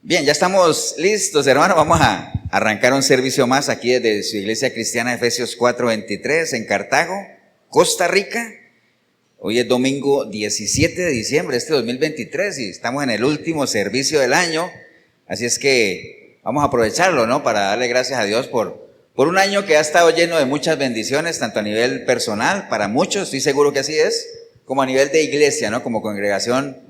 Bien, ya estamos listos, hermanos. Vamos a arrancar un servicio más aquí desde su iglesia cristiana Efesios 4:23 en Cartago, Costa Rica. Hoy es domingo 17 de diciembre de este 2023 y estamos en el último servicio del año. Así es que vamos a aprovecharlo, ¿no? Para darle gracias a Dios por un año que ha estado lleno de muchas bendiciones, tanto a nivel personal, para muchos, estoy seguro que así es, como a nivel de iglesia, ¿no? Como congregación.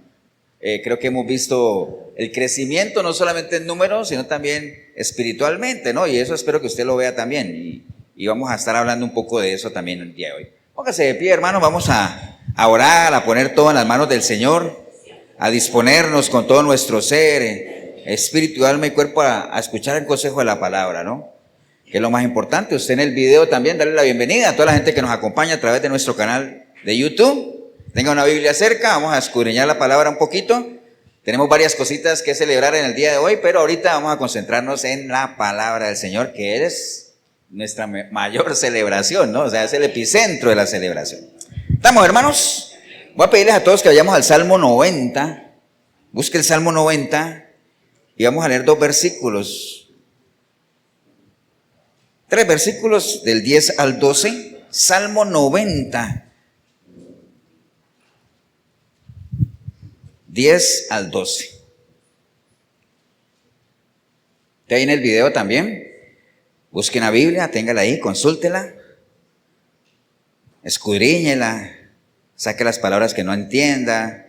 Creo que hemos visto el crecimiento no solamente en números, sino también espiritualmente, ¿no? Y eso espero que usted lo vea también. Y vamos a estar hablando un poco de eso también el día de hoy. Póngase de pie, hermanos, vamos a orar, a poner todo en las manos del Señor, a disponernos con todo nuestro ser, espíritu, alma y cuerpo a escuchar el consejo de la palabra, ¿no? Que es lo más importante. Usted en el video también, darle la bienvenida a toda la gente que nos acompaña a través de nuestro canal de YouTube. Tenga una Biblia cerca, vamos a escudriñar la palabra un poquito. Tenemos varias cositas que celebrar en el día de hoy, pero ahorita vamos a concentrarnos en la palabra del Señor, que es nuestra mayor celebración, ¿no? O sea, es el epicentro de la celebración. ¿Estamos, hermanos? Voy a pedirles a todos que vayamos al Salmo 90. Busque el Salmo 90 y vamos a leer 2 versículos. 3 versículos del 10 al 12. Salmo 90. 10 al 12. Está ahí en el video también. Busquen la Biblia, téngala ahí, consúltela, escudriñela, saque las palabras que no entienda.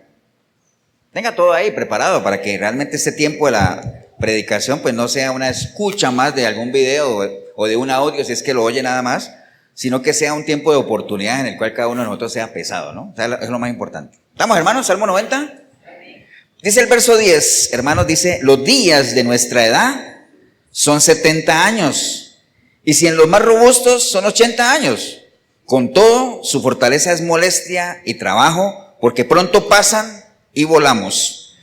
Tenga todo ahí preparado para que realmente este tiempo de la predicación pues no sea una escucha más de algún video o de un audio, si es que lo oye nada más, sino que sea un tiempo de oportunidad en el cual cada uno de nosotros sea pesado, ¿no? O sea, es lo más importante. ¿Estamos, hermanos? Salmo 90. Dice el verso 10, hermanos, dice: los días de nuestra edad son 70 años, y si en los más robustos son 80 años. Con todo, su fortaleza es molestia y trabajo, porque pronto pasan y volamos.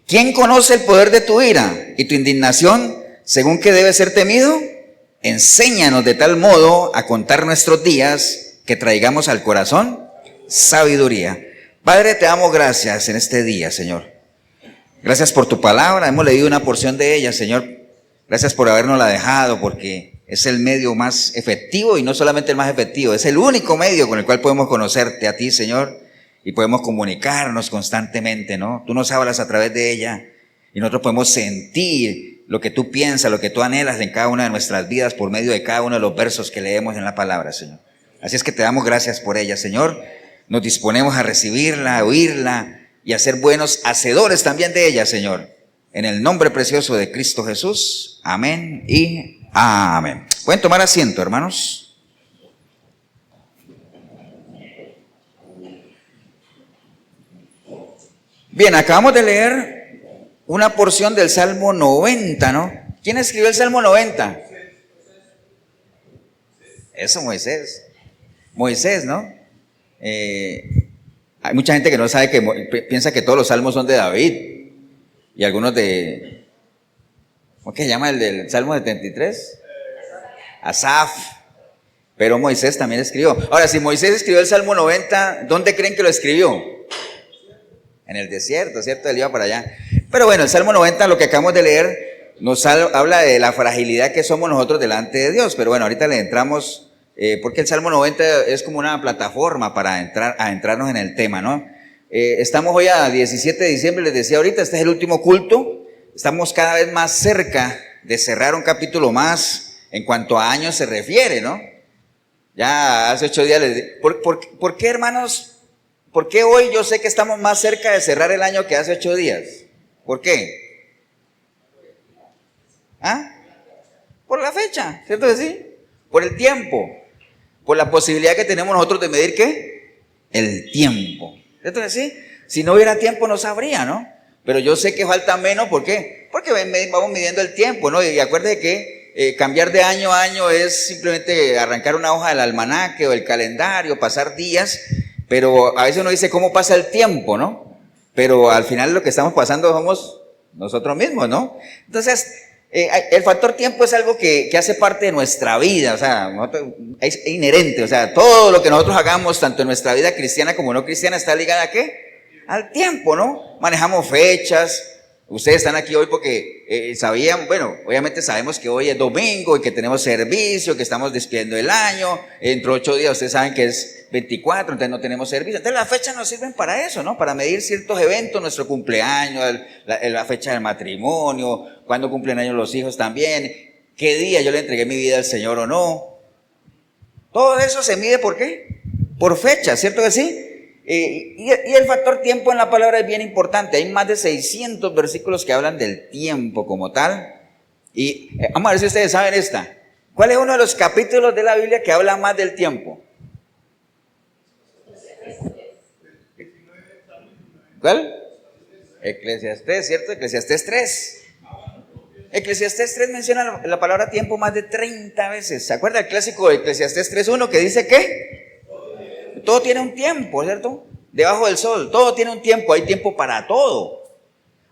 ¿Quién conoce el poder de tu ira y tu indignación, según que debe ser temido? Enséñanos de tal modo a contar nuestros días, que traigamos al corazón sabiduría. Padre, te damos gracias en este día, Señor. Gracias por tu palabra, hemos leído una porción de ella, Señor. Gracias por habernosla dejado, porque es el medio más efectivo, y no solamente el más efectivo, es el único medio con el cual podemos conocerte a ti, Señor, y podemos comunicarnos constantemente, ¿no? Tú nos hablas a través de ella y nosotros podemos sentir lo que tú piensas, lo que tú anhelas en cada una de nuestras vidas por medio de cada uno de los versos que leemos en la palabra, Señor. Así es que te damos gracias por ella, Señor. Nos disponemos a recibirla, a oírla y a ser buenos hacedores también de ella, Señor. En el nombre precioso de Cristo Jesús. Amén y amén. Pueden tomar asiento, hermanos. Bien, acabamos de leer una porción del Salmo 90, ¿no? ¿Quién escribió el Salmo 90? Eso, Moisés. Moisés, ¿no? Hay mucha gente que no sabe, que piensa que todos los salmos son de David, y algunos de, ¿cómo que se llama el del Salmo 73? Asaf. Pero Moisés también escribió. Ahora, si Moisés escribió el Salmo 90, ¿dónde creen que lo escribió? En el desierto, ¿cierto? Él iba para allá. Pero bueno, el Salmo 90, lo que acabamos de leer, nos habla de la fragilidad que somos nosotros delante de Dios. Pero bueno, ahorita le entramos, porque el Salmo 90 es como una plataforma para entrarnos en el tema, ¿no? Estamos hoy a 17 de diciembre, les decía ahorita, este es el último culto. Estamos cada vez más cerca de cerrar un capítulo más en cuanto a años se refiere, ¿no? Ya hace 8 días ¿por qué, hermanos? ¿Por qué hoy yo sé que estamos más cerca de cerrar el año que hace 8 días? ¿Por qué? ¿Ah? Por la fecha, ¿cierto que sí? Por el tiempo. Por la posibilidad que tenemos nosotros de medir, ¿qué? El tiempo. ¿Cierto que sí? Si no hubiera tiempo no sabría, ¿no? Pero yo sé que falta menos, ¿por qué? Porque vamos midiendo el tiempo, ¿no? Y acuérdate que cambiar de año a año es simplemente arrancar una hoja del almanaque o el calendario, pasar días, pero a veces uno dice cómo pasa el tiempo, ¿no? Pero al final lo que estamos pasando somos nosotros mismos, ¿no? Entonces, el factor tiempo es algo que hace parte de nuestra vida, o sea, es inherente, o sea, todo lo que nosotros hagamos, tanto en nuestra vida cristiana como no cristiana, está ligada ¿a qué? Al tiempo, ¿no? Manejamos fechas, Ustedes están aquí hoy porque sabían, bueno, obviamente sabemos que hoy es domingo y que tenemos servicio, que estamos despidiendo el año. Dentro de 8 días ustedes saben que es 24, entonces no tenemos servicio. Entonces las fechas nos sirven para eso, ¿no? Para medir ciertos eventos, nuestro cumpleaños, la fecha del matrimonio, cuándo cumplen años los hijos también, qué día yo le entregué mi vida al Señor o no. Todo eso se mide ¿por qué? Por fecha, ¿cierto que sí? Y el factor tiempo en la palabra es bien importante. Hay más de 600 versículos que hablan del tiempo como tal. Y vamos a ver si ustedes saben esta. ¿Cuál es uno de los capítulos de la Biblia que habla más del tiempo? ¿Cuál? Eclesiastés, ¿cierto? Eclesiastés 3. Eclesiastés 3 menciona la palabra tiempo más de 30 veces. ¿Se acuerda el clásico de Eclesiastés 3:1 que dice qué? Todo tiene un tiempo, ¿cierto? Debajo del sol, todo tiene un tiempo, hay tiempo para todo.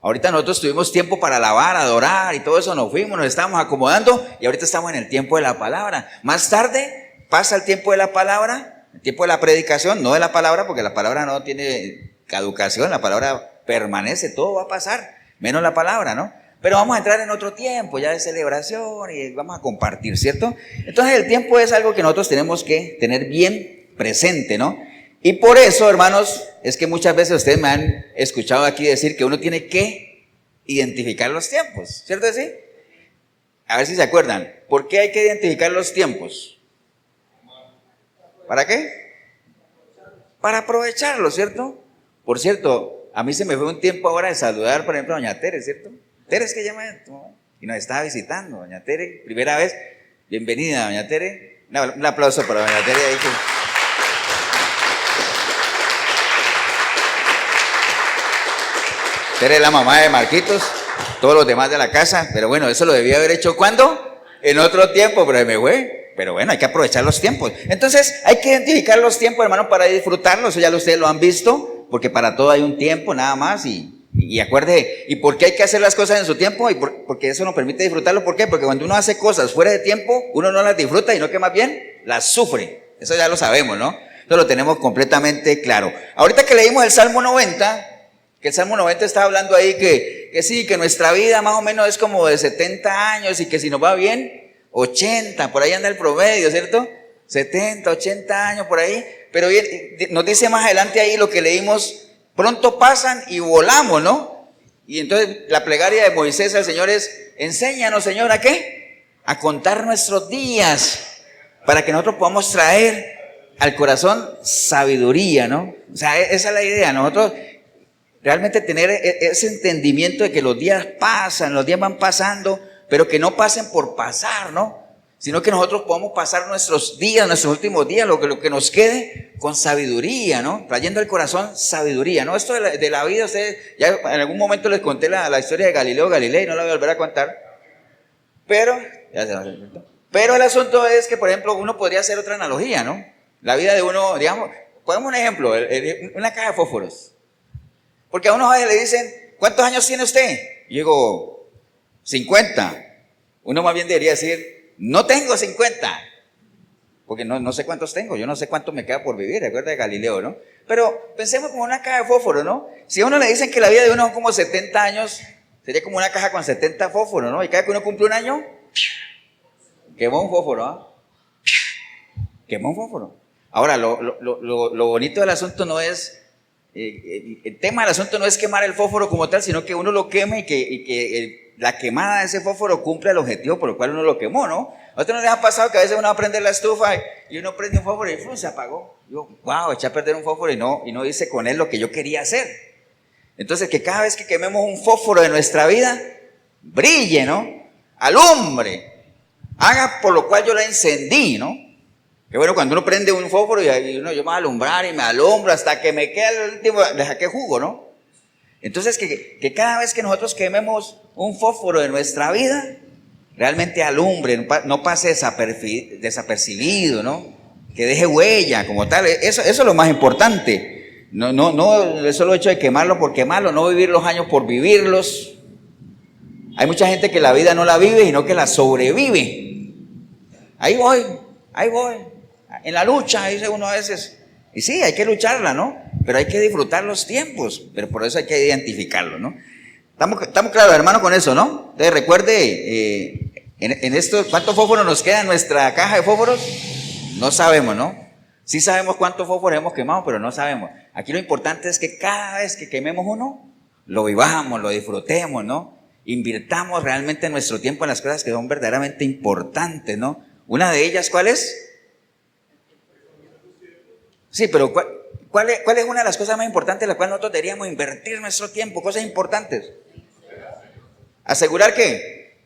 Ahorita nosotros tuvimos tiempo para alabar, adorar y todo eso, nos fuimos, nos estábamos acomodando y ahorita estamos en el tiempo de la palabra. Más tarde pasa el tiempo de la palabra, el tiempo de la predicación, no de la palabra, porque la palabra no tiene caducación, la palabra permanece, todo va a pasar, menos la palabra, ¿no? Pero vamos a entrar en otro tiempo ya de celebración y vamos a compartir, ¿cierto? Entonces el tiempo es algo que nosotros tenemos que tener bien presente, ¿no? Y por eso, hermanos, es que muchas veces ustedes me han escuchado aquí decir que uno tiene que identificar los tiempos, ¿cierto que sí? A ver si se acuerdan. ¿Por qué hay que identificar los tiempos? ¿Para qué? Para aprovecharlos, ¿cierto? Por cierto, a mí se me fue un tiempo ahora de saludar, por ejemplo, a doña Tere, ¿cierto? Tere es que llama, ¿no? Y nos estaba visitando, doña Tere, primera vez. Bienvenida, doña Tere. Un aplauso para doña Tere ahí que... Tere es la mamá de Marquitos, todos los demás de la casa, pero bueno, eso lo debía haber hecho ¿cuándo? En otro tiempo, pero me fue. Pero bueno, hay que aprovechar los tiempos. Entonces, hay que identificar los tiempos, hermano, para disfrutarlos. Eso ya ustedes lo han visto, porque para todo hay un tiempo nada más. Y acuerde, ¿y por qué hay que hacer las cosas en su tiempo? Porque eso nos permite disfrutarlo. ¿Por qué? Porque cuando uno hace cosas fuera de tiempo, uno no las disfruta, y no que más bien las sufre. Eso ya lo sabemos, ¿no? Eso lo tenemos completamente claro. Ahorita que leímos el Salmo 90, que el Salmo 90 está hablando ahí que sí, que nuestra vida más o menos es como de 70 años y que si nos va bien, 80, por ahí anda el promedio, ¿cierto? 70, 80 años por ahí. Pero bien, nos dice más adelante ahí lo que leímos, pronto pasan y volamos, ¿no? Y entonces la plegaria de Moisés al Señor es, enséñanos, Señor, ¿a qué? A contar nuestros días, para que nosotros podamos traer al corazón sabiduría, ¿no? O sea, esa es la idea, nosotros realmente tener ese entendimiento de que los días pasan, los días van pasando, pero que no pasen por pasar, ¿no? Sino que nosotros podamos pasar nuestros días, nuestros últimos días, lo que nos quede con sabiduría, ¿no? Trayendo al corazón sabiduría, ¿no? Esto de la vida, ustedes, ya en algún momento les conté la historia de Galileo Galilei, no la voy a volver a contar, pero el asunto es que, por ejemplo, uno podría hacer otra analogía, ¿no? La vida de uno, digamos, ponemos un ejemplo, una caja de fósforos. Porque a unos a veces le dicen, ¿cuántos años tiene usted? Y yo digo, 50. Uno más bien debería decir, no tengo 50. Porque no sé cuántos tengo, yo no sé cuánto me queda por vivir, recuerda de Galileo, ¿no? Pero pensemos como una caja de fósforos, ¿no? Si a uno le dicen que la vida de uno es como 70 años, sería como una caja con 70 fósforos, ¿no? Y cada que uno cumple un año, quemó un fósforo, ¿ah? Quemó un fósforo. Ahora, lo bonito del asunto no es... el tema del asunto no es quemar el fósforo como tal, sino que uno lo queme y que la quemada de ese fósforo cumpla el objetivo por el cual uno lo quemó, ¿no? ¿A usted no les ha pasado que a veces uno va a prender la estufa y uno prende un fósforo y ¡fum! Se apagó? Yo, wow, eché a perder un fósforo y no hice con él lo que yo quería hacer. Entonces, que cada vez que quememos un fósforo de nuestra vida, brille, ¿no? Alumbre, haga por lo cual yo la encendí, ¿no? Que bueno, cuando uno prende un fósforo y yo me voy a alumbrar y me alumbro hasta que me queda el último, le saqué jugo, ¿no? Entonces que cada vez que nosotros quememos un fósforo de nuestra vida, realmente alumbre, no pase desapercibido, ¿no? Que deje huella como tal, eso es lo más importante. No el solo hecho de quemarlo por quemarlo, no vivir los años por vivirlos. Hay mucha gente que la vida no la vive, sino que la sobrevive. Ahí voy. En la lucha, dice uno a veces. Y sí, hay que lucharla, ¿no? Pero hay que disfrutar los tiempos. Pero por eso hay que identificarlo, ¿no? Estamos claros, hermano, con eso, ¿no? Entonces recuerde, en esto, ¿cuántos fósforos nos queda en nuestra caja de fósforos? No sabemos, ¿no? Sí sabemos cuántos fósforos hemos quemado, pero no sabemos. Aquí lo importante es que cada vez que quememos uno, lo vivamos, lo disfrutemos, ¿no? Invirtamos realmente nuestro tiempo en las cosas que son verdaderamente importantes, ¿no? Una de ellas, ¿cuál es? Sí, pero ¿cuál es una de las cosas más importantes en las cuales nosotros deberíamos invertir nuestro tiempo? Cosas importantes. ¿Asegurar qué?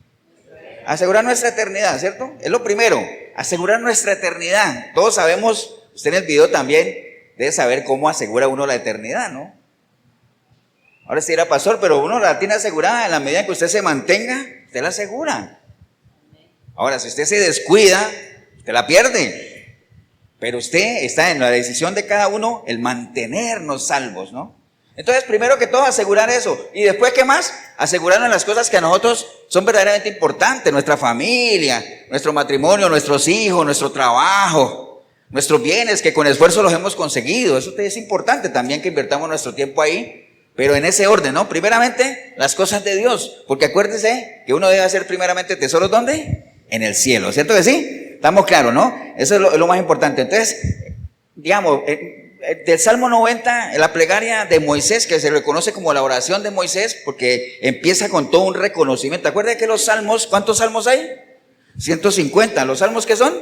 Asegurar nuestra eternidad, ¿cierto? Es lo primero, asegurar nuestra eternidad. Todos sabemos, usted en el video también debe saber cómo asegura uno la eternidad, ¿no? Ahora sí era pastor, pero uno la tiene asegurada en la medida en que usted se mantenga, usted la asegura. Ahora, si usted se descuida, usted la pierde. Pero usted está en la decisión de cada uno el mantenernos salvos, ¿no? Entonces, primero que todo, asegurar eso. Y después, ¿qué más? Asegurarnos las cosas que a nosotros son verdaderamente importantes. Nuestra familia, nuestro matrimonio, nuestros hijos, nuestro trabajo, nuestros bienes que con esfuerzo los hemos conseguido. Eso es importante también que invertamos nuestro tiempo ahí. Pero en ese orden, ¿no? Primeramente, las cosas de Dios. Porque acuérdese que uno debe hacer primeramente tesoros, ¿dónde? En el cielo, ¿cierto que sí? Estamos claros, ¿no? Eso es lo más importante. Entonces, digamos, del Salmo 90, la plegaria de Moisés, que se le conoce como la oración de Moisés, porque empieza con todo un reconocimiento. ¿Acuerda que los salmos, cuántos salmos hay? 150. ¿Los salmos qué son?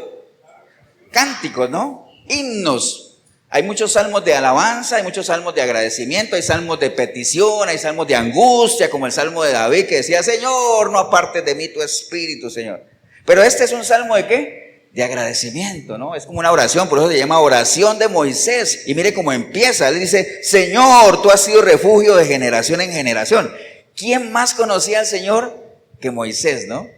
Cánticos, ¿no? Himnos. Hay muchos salmos de alabanza, hay muchos salmos de agradecimiento, hay salmos de petición, hay salmos de angustia, como el salmo de David que decía, Señor, no apartes de mí tu espíritu, Señor. Pero este es un salmo de ¿qué? De agradecimiento, ¿no? Es como una oración, por eso se llama oración de Moisés. Y mire cómo empieza, él dice, Señor, tú has sido refugio de generación en generación. ¿Quién más conocía al Señor que Moisés, no?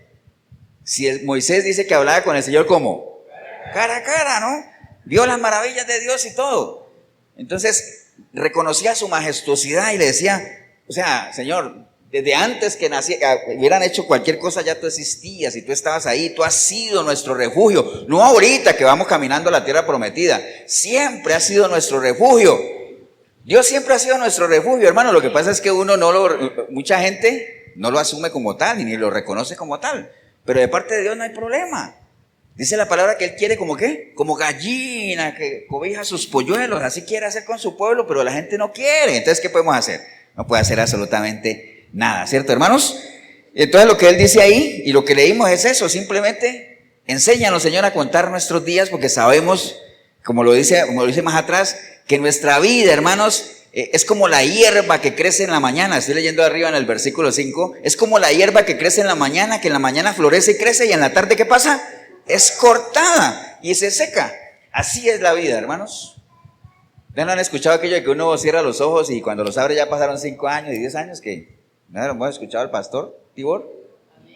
Si Moisés dice que hablaba con el Señor como cara a cara, ¿no? Vio las maravillas de Dios y todo. Entonces, reconocía su majestuosidad y le decía, o sea, Señor, desde antes que hubieran hecho cualquier cosa, ya tú existías y tú estabas ahí, tú has sido nuestro refugio. No ahorita que vamos caminando a la tierra prometida, siempre has sido nuestro refugio. Dios siempre ha sido nuestro refugio, hermano. Lo que pasa es que mucha gente no lo asume como tal ni lo reconoce como tal. Pero de parte de Dios no hay problema. Dice la palabra que Él quiere como ¿qué? Como gallina que cobija sus polluelos, así quiere hacer con su pueblo, pero la gente no quiere. Entonces, ¿qué podemos hacer? No puede hacer absolutamente nada, ¿cierto, hermanos? Entonces, lo que Él dice ahí y lo que leímos es eso, simplemente enséñanos, Señor, a contar nuestros días, porque sabemos, como lo dice más atrás, que nuestra vida, hermanos, es como la hierba que crece en la mañana. Estoy leyendo arriba en el versículo 5, es como la hierba que crece en la mañana, que en la mañana florece y crece, y en la tarde, ¿qué pasa? Es cortada y se seca. Así es la vida, hermanos. ¿Ya no han escuchado aquello de que uno cierra los ojos y cuando los abre ya pasaron 5 años y 10 años? ¿No lo hemos escuchado al pastor Tibor?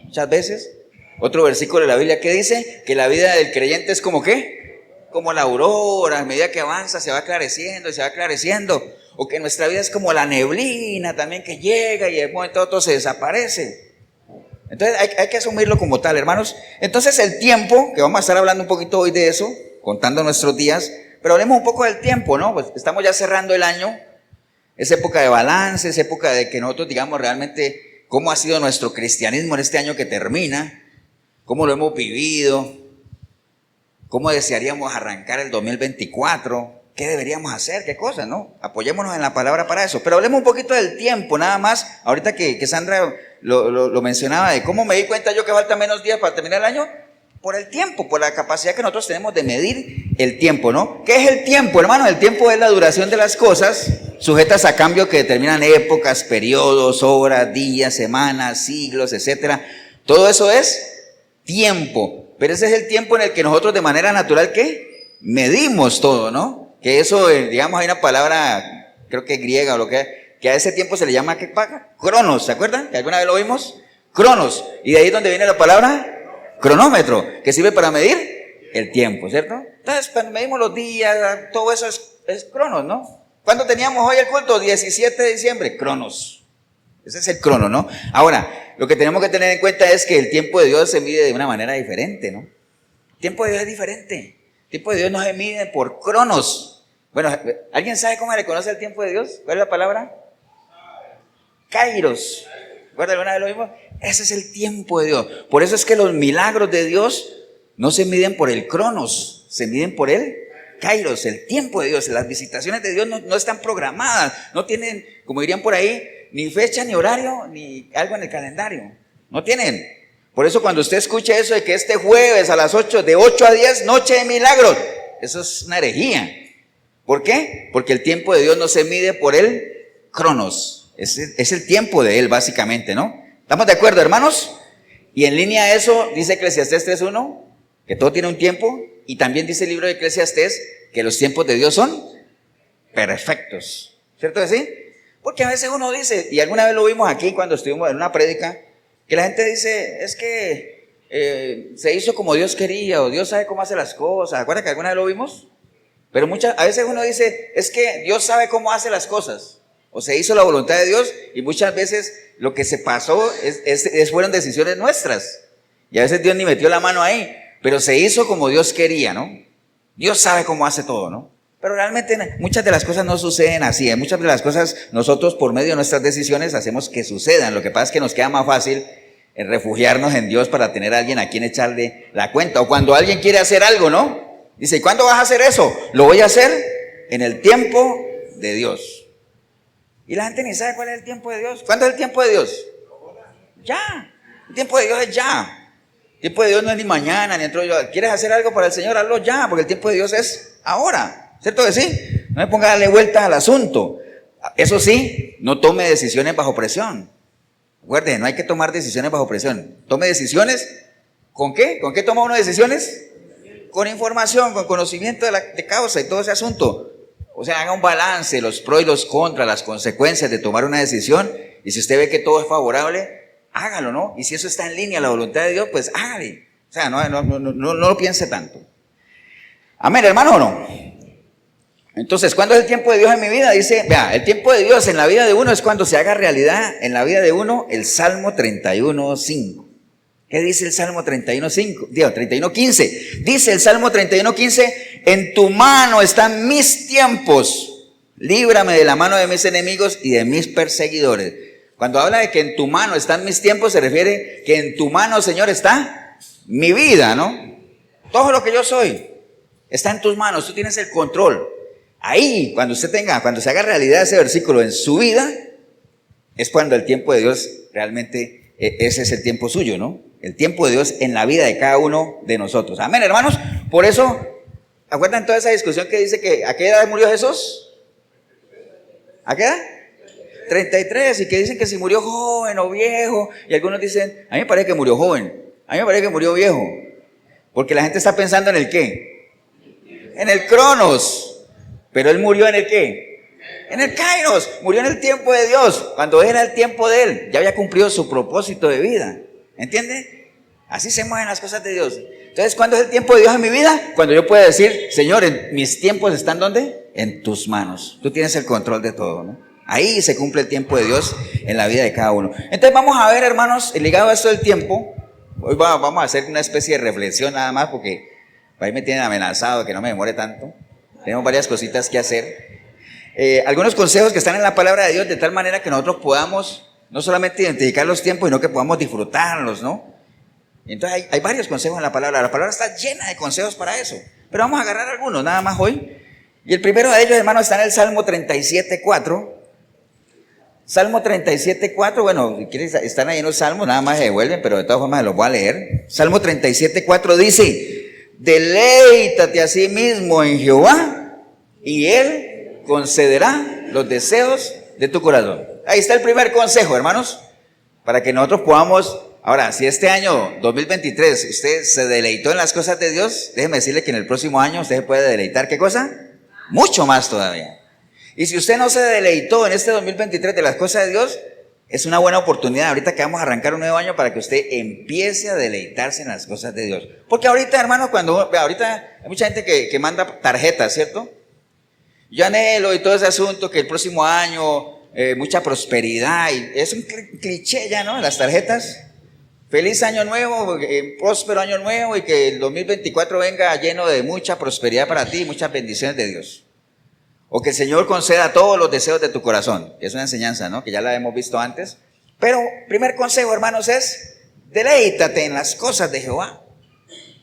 Muchas veces. Otro versículo de la Biblia que dice que la vida del creyente es como ¿qué? Como la aurora, a medida que avanza se va aclareciendo y se va aclareciendo. O que nuestra vida es como la neblina también que llega y de momento a otro se desaparece. Entonces hay que asumirlo como tal, hermanos. Entonces el tiempo, que vamos a estar hablando un poquito hoy de eso, contando nuestros días, pero hablemos un poco del tiempo, ¿no? Pues estamos ya cerrando el año, es época de balance, es época de que nosotros digamos realmente cómo ha sido nuestro cristianismo en este año que termina, cómo lo hemos vivido, cómo desearíamos arrancar el 2024, qué deberíamos hacer, qué cosas, ¿no? Apoyémonos en la palabra para eso. Pero hablemos un poquito del tiempo, nada más, ahorita que Sandra lo mencionaba, de cómo me di cuenta yo que faltan menos días para terminar el año, por el tiempo, por la capacidad que nosotros tenemos de medir el tiempo, ¿no? ¿Qué es el tiempo, hermano? El tiempo es la duración de las cosas, sujetas a cambio que determinan épocas, periodos, horas, días, semanas, siglos, etcétera. Todo eso es tiempo, pero ese es el tiempo en el que nosotros de manera natural, ¿qué? Medimos todo, ¿no? Que eso, digamos, hay una palabra, creo que griega o lo que a ese tiempo se le llama, ¿qué paga? Cronos, ¿se acuerdan? ¿Que alguna vez lo vimos? Cronos. Y de ahí es donde viene la palabra cronómetro, que sirve para medir el tiempo, ¿cierto? Entonces, cuando medimos los días, todo eso es cronos, ¿no? ¿Cuándo teníamos hoy el culto? 17 de diciembre, cronos. Ese es el crono, ¿no? Ahora, lo que tenemos que tener en cuenta es que el tiempo de Dios se mide de una manera diferente, ¿no? El tiempo de Dios es diferente. El tiempo de Dios no se mide por cronos. Bueno, ¿alguien sabe cómo le conoce el tiempo de Dios? ¿Cuál es la palabra? Kairos. ¿Recuerda alguna vez lo vimos? Ese es el tiempo de Dios. Por eso es que los milagros de Dios no se miden por el cronos, se miden por el kairos, el tiempo de Dios. Las visitaciones de Dios no están programadas, no tienen, como dirían por ahí, ni fecha, ni horario, ni algo en el calendario. No tienen. Por eso cuando usted escucha eso de que este jueves a las 8, de 8 a 10, noche de milagros, eso es una herejía. ¿Por qué? Porque el tiempo de Dios no se mide por el cronos. Es el tiempo de Él, básicamente, ¿no? ¿Estamos de acuerdo, hermanos? Y en línea a eso dice Eclesiastés 3:1, que todo tiene un tiempo, y también dice el libro de Eclesiastés que los tiempos de Dios son perfectos. ¿Cierto que sí? Porque a veces uno dice, y alguna vez lo vimos aquí cuando estuvimos en una prédica, que la gente dice, es que se hizo como Dios quería, o Dios sabe cómo hace las cosas. ¿Acuerdan que alguna vez lo vimos? Pero a veces uno dice, es que Dios sabe cómo hace las cosas, o se hizo la voluntad de Dios, y muchas veces lo que se pasó fueron decisiones nuestras, y a veces Dios ni metió la mano ahí, pero se hizo como Dios quería, ¿no? Dios sabe cómo hace todo, ¿no? Pero realmente muchas de las cosas no suceden así. Muchas de las cosas nosotros por medio de nuestras decisiones hacemos que sucedan. Lo que pasa es que nos queda más fácil refugiarnos en Dios para tener a alguien a quien echarle la cuenta. O cuando alguien quiere hacer algo, ¿no? Dice, ¿y cuándo vas a hacer eso? Lo voy a hacer en el tiempo de Dios. Y la gente ni sabe cuál es el tiempo de Dios. ¿Cuándo es el tiempo de Dios? Ya. El tiempo de Dios es ya. El tiempo de Dios no es ni mañana, ni dentro de yo. ¿Quieres hacer algo para el Señor? Hazlo ya, porque el tiempo de Dios es ahora. ¿Cierto que sí? No me ponga a darle vueltas al asunto. Eso sí, no tome decisiones bajo presión. Recuerde, no hay que tomar decisiones bajo presión. Tome decisiones, ¿con qué? ¿Con qué toma uno decisiones? Con información, con conocimiento de causa y todo ese asunto. O sea, haga un balance, los pros y los contras, las consecuencias de tomar una decisión. Y si usted ve que todo es favorable, hágalo, ¿no? Y si eso está en línea a la voluntad de Dios, pues hágale. O sea, no lo piense tanto. Amén, hermano, ¿o no? Entonces, ¿cuándo es el tiempo de Dios en mi vida? Dice, vea, el tiempo de Dios en la vida de uno es cuando se haga realidad en la vida de uno el Salmo 31:5. ¿Qué dice el Salmo 31:5? Digo, 31:15. Dice el Salmo 31:15, en tu mano están mis tiempos, líbrame de la mano de mis enemigos y de mis perseguidores. Cuando habla de que en tu mano están mis tiempos, se refiere que en tu mano, Señor, está mi vida, ¿no? Todo lo que yo soy está en tus manos, tú tienes el control. Ahí, cuando se haga realidad ese versículo en su vida, es cuando el tiempo de Dios realmente, ese es el tiempo suyo, ¿no? El tiempo de Dios en la vida de cada uno de nosotros. Amén, hermanos. Por eso, ¿acuerdan toda esa discusión que dice que a qué edad murió Jesús? ¿A qué edad? 33, y que dicen que si murió joven o viejo, y algunos dicen, a mí me parece que murió joven, a mí me parece que murió viejo, porque la gente está pensando en el qué, en el cronos. Pero él murió en el ¿qué? En el kairos, murió en el tiempo de Dios, cuando era el tiempo de él, ya había cumplido su propósito de vida, ¿entiende? Así se mueven las cosas de Dios. Entonces, ¿cuándo es el tiempo de Dios en mi vida? Cuando yo pueda decir, Señor, mis tiempos están ¿dónde? En tus manos, tú tienes el control de todo, ¿no? Ahí se cumple el tiempo de Dios en la vida de cada uno. Entonces vamos a ver, hermanos, ligado a esto del tiempo, hoy vamos a hacer una especie de reflexión nada más, porque ahí me tienen amenazado que no me demore tanto. Tenemos varias cositas que hacer. Algunos consejos que están en la palabra de Dios, de tal manera que nosotros podamos no solamente identificar los tiempos, sino que podamos disfrutarlos, ¿no? Entonces hay varios consejos en la palabra está llena de consejos para eso, pero vamos a agarrar algunos nada más hoy. Y el primero de ellos, hermanos, está en el Salmo 37:4. Salmo 37:4, bueno, si quieren, están ahí en los salmos, nada más se devuelven, pero de todas formas se los voy a leer. Salmo 37:4 dice, deleítate a sí mismo en Jehová y Él concederá los deseos de tu corazón. Ahí está el primer consejo, hermanos, para que nosotros podamos. Ahora, si este año 2023 usted se deleitó en las cosas de Dios, déjeme decirle que en el próximo año usted se puede deleitar, ¿qué cosa? Mucho más todavía. Y si usted no se deleitó en este 2023 de las cosas de Dios, es una buena oportunidad ahorita que vamos a arrancar un nuevo año para que usted empiece a deleitarse en las cosas de Dios. Porque ahorita, hermanos, ahorita hay mucha gente que manda tarjetas, ¿cierto? Yo anhelo y todo ese asunto que el próximo año, mucha prosperidad, y es un cliché ya, ¿no? Las tarjetas. Feliz año nuevo, próspero año nuevo, y que el 2024 venga lleno de mucha prosperidad para ti y muchas bendiciones de Dios. O que el Señor conceda todos los deseos de tu corazón. Es una enseñanza, ¿no? Que ya la hemos visto antes. Pero primer consejo, hermanos, es deleítate en las cosas de Jehová.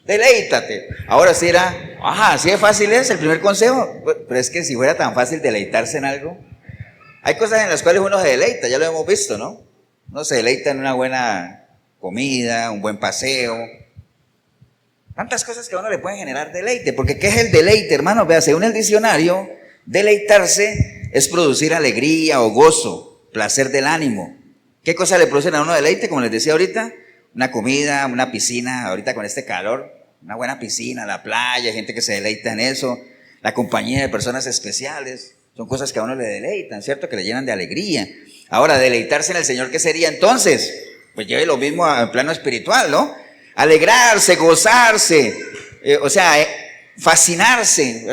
Deleítate. Ahora sí era, ajá, así de fácil es el primer consejo. Pero es que si fuera tan fácil deleitarse en algo, hay cosas en las cuales uno se deleita, ya lo hemos visto, ¿no? Uno se deleita en una buena comida, un buen paseo. Tantas cosas que a uno le pueden generar deleite. Porque ¿qué es el deleite, hermano? Vea, según el diccionario, deleitarse es producir alegría o gozo, placer del ánimo. ¿Qué cosas le producen a uno deleite? Como les decía ahorita, una comida, una piscina, ahorita con este calor, una buena piscina, la playa, hay gente que se deleita en eso, la compañía de personas especiales, son cosas que a uno le deleitan, ¿cierto? Que le llenan de alegría. Ahora, deleitarse en el Señor, ¿qué sería entonces? Pues lleve lo mismo en plano espiritual, ¿no? Alegrarse, gozarse, fascinarse.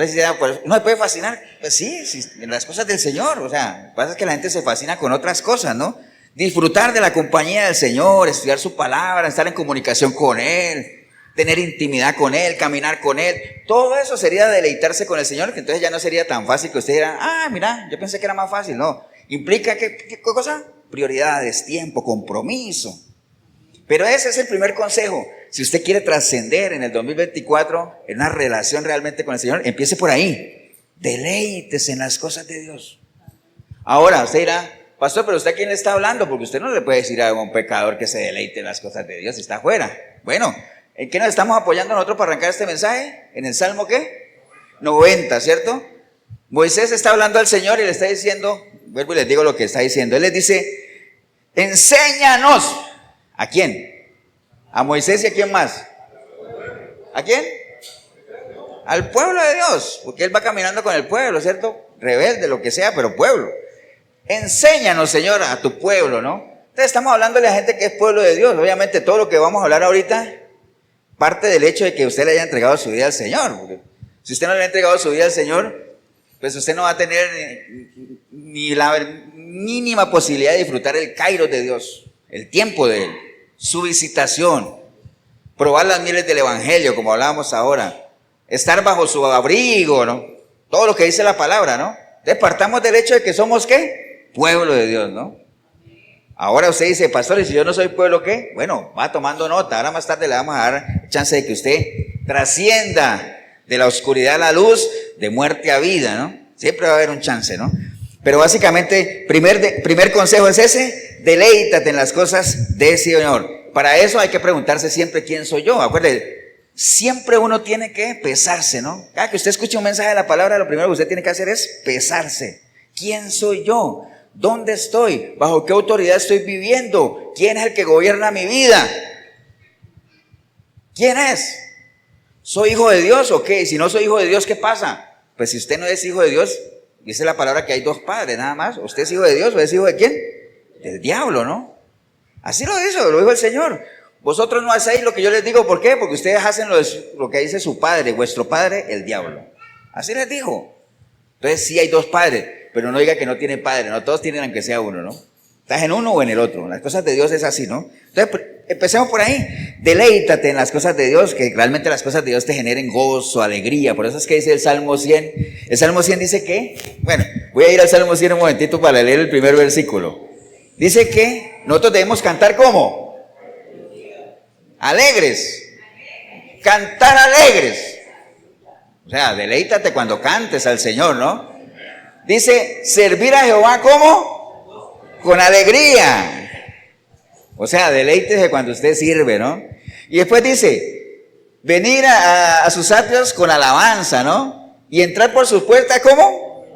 ¿No se puede fascinar? Pues sí, en las cosas del Señor. O sea, lo que pasa es que la gente se fascina con otras cosas, ¿no? Disfrutar de la compañía del Señor, estudiar su palabra, estar en comunicación con Él, tener intimidad con Él, caminar con Él. Todo eso sería deleitarse con el Señor, que entonces ya no sería tan fácil que usted diga, mira, yo pensé que era más fácil. No, implica ¿qué cosa? Prioridades, tiempo, compromiso. Pero ese es el primer consejo. Si usted quiere trascender en el 2024 en una relación realmente con el Señor, empiece por ahí. Deleítese en las cosas de Dios. Ahora, usted dirá, pastor, pero ¿usted a quién le está hablando? Porque usted no le puede decir a un pecador que se deleite en las cosas de Dios si está afuera. Bueno, ¿en qué nos estamos apoyando nosotros para arrancar este mensaje? ¿En el Salmo qué? 90, ¿cierto? Moisés está hablando al Señor y le está diciendo, vuelvo y les digo lo que está diciendo. Él les dice, enséñanos. ¿A quién? ¿A Moisés y a quién más? ¿A quién? Al pueblo de Dios, porque él va caminando con el pueblo, ¿cierto? Rebelde, lo que sea, pero pueblo. Enséñanos, Señor, a tu pueblo, ¿no? Entonces estamos hablándole a gente que es pueblo de Dios. Obviamente todo lo que vamos a hablar ahorita parte del hecho de que usted le haya entregado su vida al Señor. Porque si usted no le ha entregado su vida al Señor, pues usted no va a tener ni la mínima posibilidad de disfrutar el kairos de Dios, el tiempo de Él, su visitación, probar las mieles del Evangelio, como hablábamos ahora, estar bajo su abrigo, ¿no? Todo lo que dice la palabra, ¿no? Entonces partamos del hecho de que somos, ¿qué? Pueblo de Dios, ¿no? Ahora usted dice, pastor, ¿y si yo no soy pueblo, qué? Bueno, va tomando nota. Ahora más tarde le vamos a dar chance de que usted trascienda de la oscuridad a la luz, de muerte a vida, ¿no? Siempre va a haber un chance, ¿no? Pero básicamente, primer consejo es ese: deleítate en las cosas del Señor. Para eso hay que preguntarse siempre quién soy yo. Acuérdate, siempre uno tiene que pesarse, ¿no? Cada que usted escuche un mensaje de la palabra, lo primero que usted tiene que hacer es pesarse. ¿Quién soy yo? ¿Dónde estoy? ¿Bajo qué autoridad estoy viviendo? ¿Quién es el que gobierna mi vida? ¿Quién es? ¿Soy hijo de Dios o qué? Si no soy hijo de Dios, ¿qué pasa? Pues si usted no es hijo de Dios, dice la palabra que hay dos padres, nada más. ¿Usted es hijo de Dios o es hijo de quién? Del diablo, ¿no? Así lo dijo el Señor. Vosotros no hacéis lo que yo les digo. ¿Por qué? Porque ustedes hacen lo que dice su padre, vuestro padre, el diablo. Así les dijo. Entonces sí hay dos padres, pero no diga que no tiene padre, no, todos tienen aunque sea uno, ¿no? Estás en uno o en el otro. Las cosas de Dios es así, ¿no? Entonces empecemos por ahí. Deleítate en las cosas de Dios, que realmente las cosas de Dios te generen gozo, alegría. Por eso es que dice el Salmo 100. El Salmo 100 dice que, bueno, voy a ir al Salmo 100 un momentito para leer el primer versículo. Dice que nosotros debemos cantar ¿cómo? Alegres. Cantar alegres. O sea, deleítate cuando cantes al Señor, ¿no? Dice, servir a Jehová ¿cómo? Con alegría. O sea, deleítese cuando usted sirve, ¿no? Y después dice, venir a sus atrios con alabanza, ¿no? Y entrar por sus puertas ¿cómo?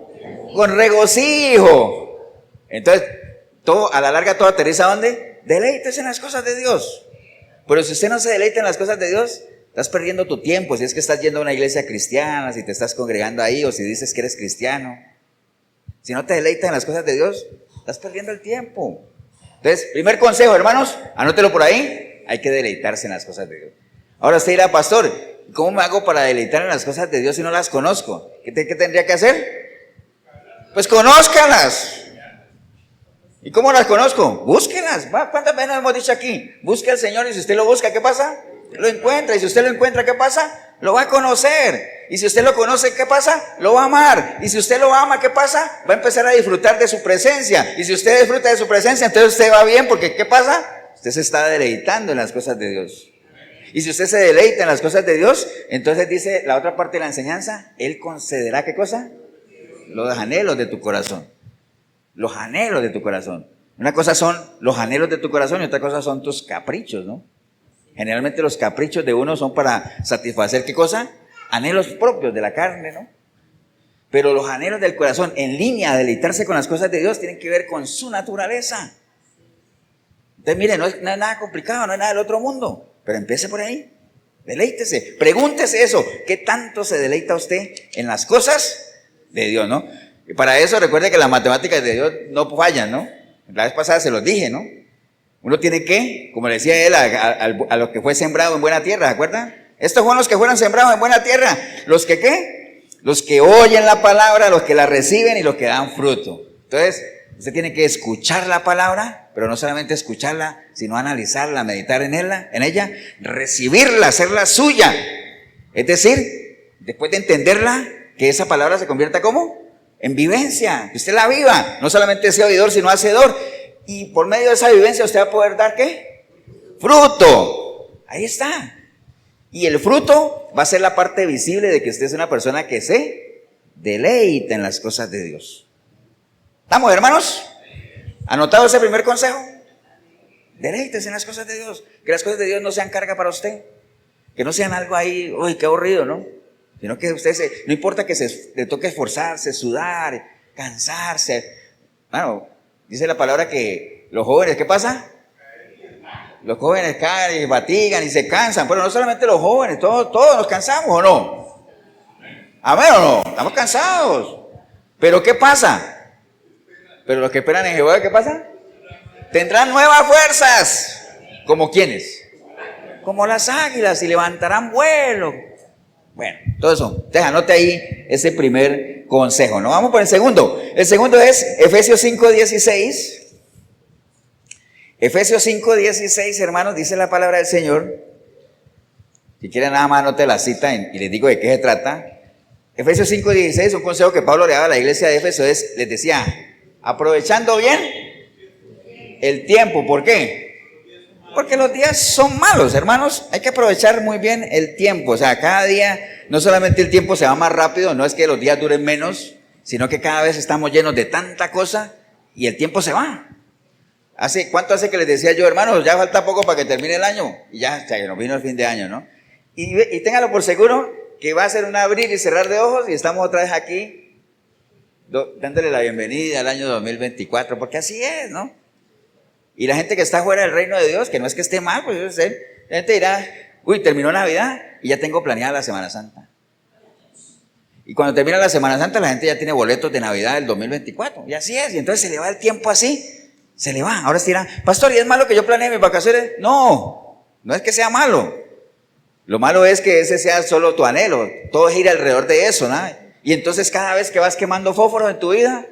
Con regocijo. Entonces, todo, a la larga todo aterriza ¿a dónde? Deleítese en las cosas de Dios. Pero si usted no se deleita en las cosas de Dios, estás perdiendo tu tiempo. Si es que estás yendo a una iglesia cristiana, si te estás congregando ahí, o si dices que eres cristiano, si no te deleitas en las cosas de Dios, estás perdiendo el tiempo. Entonces, primer consejo, hermanos, anótelo por ahí, hay que deleitarse en las cosas de Dios. Ahora usted dirá, pastor, ¿cómo me hago para deleitar en las cosas de Dios si no las conozco? ¿Qué tendría que hacer? Pues conózcalas. ¿Y cómo las conozco? Búsquelas. ¿Cuántas veces hemos dicho aquí? Busque al Señor y si usted lo busca, ¿qué pasa? Lo encuentra. Y si usted lo encuentra, ¿qué pasa? Lo va a conocer. Y si usted lo conoce, ¿qué pasa? Lo va a amar. Y si usted lo ama, ¿qué pasa? Va a empezar a disfrutar de su presencia. Y si usted disfruta de su presencia, entonces usted va bien, porque ¿qué pasa? Usted se está deleitando en las cosas de Dios. Y si usted se deleita en las cosas de Dios, entonces dice la otra parte de la enseñanza, Él concederá, ¿qué cosa? Los anhelos de tu corazón. Los anhelos de tu corazón. Una cosa son los anhelos de tu corazón y otra cosa son tus caprichos, ¿no? Generalmente los caprichos de uno son para satisfacer, ¿qué cosa? Anhelos propios de la carne, ¿no? Pero los anhelos del corazón, en línea a deleitarse con las cosas de Dios, tienen que ver con su naturaleza. Entonces, mire, no es nada complicado, no es nada del otro mundo. Pero empiece por ahí, deleítese, pregúntese eso, ¿qué tanto se deleita usted en las cosas de Dios, no? Y para eso recuerde que las matemáticas de Dios no fallan, ¿no? La vez pasada se los dije, ¿no? Uno tiene que, como le decía él, a lo que fue sembrado en buena tierra, ¿se acuerdan? Estos fueron los que fueron sembrados en buena tierra, los que ¿qué? Los que oyen la palabra, los que la reciben y los que dan fruto. Entonces, usted tiene que escuchar la palabra, pero no solamente escucharla, sino analizarla, meditar en ella, recibirla, hacerla suya. Es decir, después de entenderla, que esa palabra se convierta ¿cómo? En vivencia, que usted la viva, no solamente sea oidor, sino hacedor. Y por medio de esa vivencia usted va a poder dar ¿qué? Fruto. Ahí está. Y el fruto va a ser la parte visible de que usted es una persona que se deleita en las cosas de Dios. ¿Estamos, hermanos? ¿Anotado ese primer consejo? Deleítese en las cosas de Dios. Que las cosas de Dios no sean carga para usted. Que no sean algo ahí, uy, qué aburrido, ¿no? Sino que usted no importa que le toque esforzarse, sudar, cansarse. Bueno, dice la palabra que los jóvenes, ¿qué pasa? Los jóvenes caen y fatigan y se cansan. Pero no solamente los jóvenes, todos nos cansamos, ¿o no? Amén, ¿o no? Estamos cansados. Pero ¿qué pasa? Pero los que esperan en Jehová, ¿qué pasa? Tendrán nuevas fuerzas. ¿Como quiénes? Como las águilas, y levantarán vuelo. Bueno, todo eso. Entonces anote ahí ese primer consejo, ¿no? Vamos por el segundo. El segundo es Efesios 5:16. Efesios 5:16, hermanos, dice la palabra del Señor. Si quieren nada más anote la cita y les digo de qué se trata. Efesios 5:16, un consejo que Pablo le daba a la iglesia de Éfeso les decía, aprovechando bien el tiempo. ¿Por qué? Porque los días son malos, hermanos. Hay que aprovechar muy bien el tiempo. O sea, cada día, no solamente el tiempo se va más rápido, no es que los días duren menos, sino que cada vez estamos llenos de tanta cosa y el tiempo se va. ¿Cuánto hace que les decía yo, hermanos, ya falta poco para que termine el año? Y ya nos vino el fin de año, ¿no? Y téngalo por seguro que va a ser un abrir y cerrar de ojos y estamos otra vez aquí dándole la bienvenida al año 2024, porque así es, ¿no? Y la gente que está fuera del reino de Dios, que no es que esté mal, pues la gente dirá, uy, terminó Navidad y ya tengo planeada la Semana Santa. Y cuando termina la Semana Santa, la gente ya tiene boletos de Navidad del 2024. Y así es, y entonces se le va el tiempo así. Se le va. Ahora se dirá, pastor, ¿y es malo que yo planee mis vacaciones? No, no es que sea malo. Lo malo es que ese sea solo tu anhelo. Todo gira alrededor de eso, ¿no? Y entonces cada vez que vas quemando fósforos en tu vida,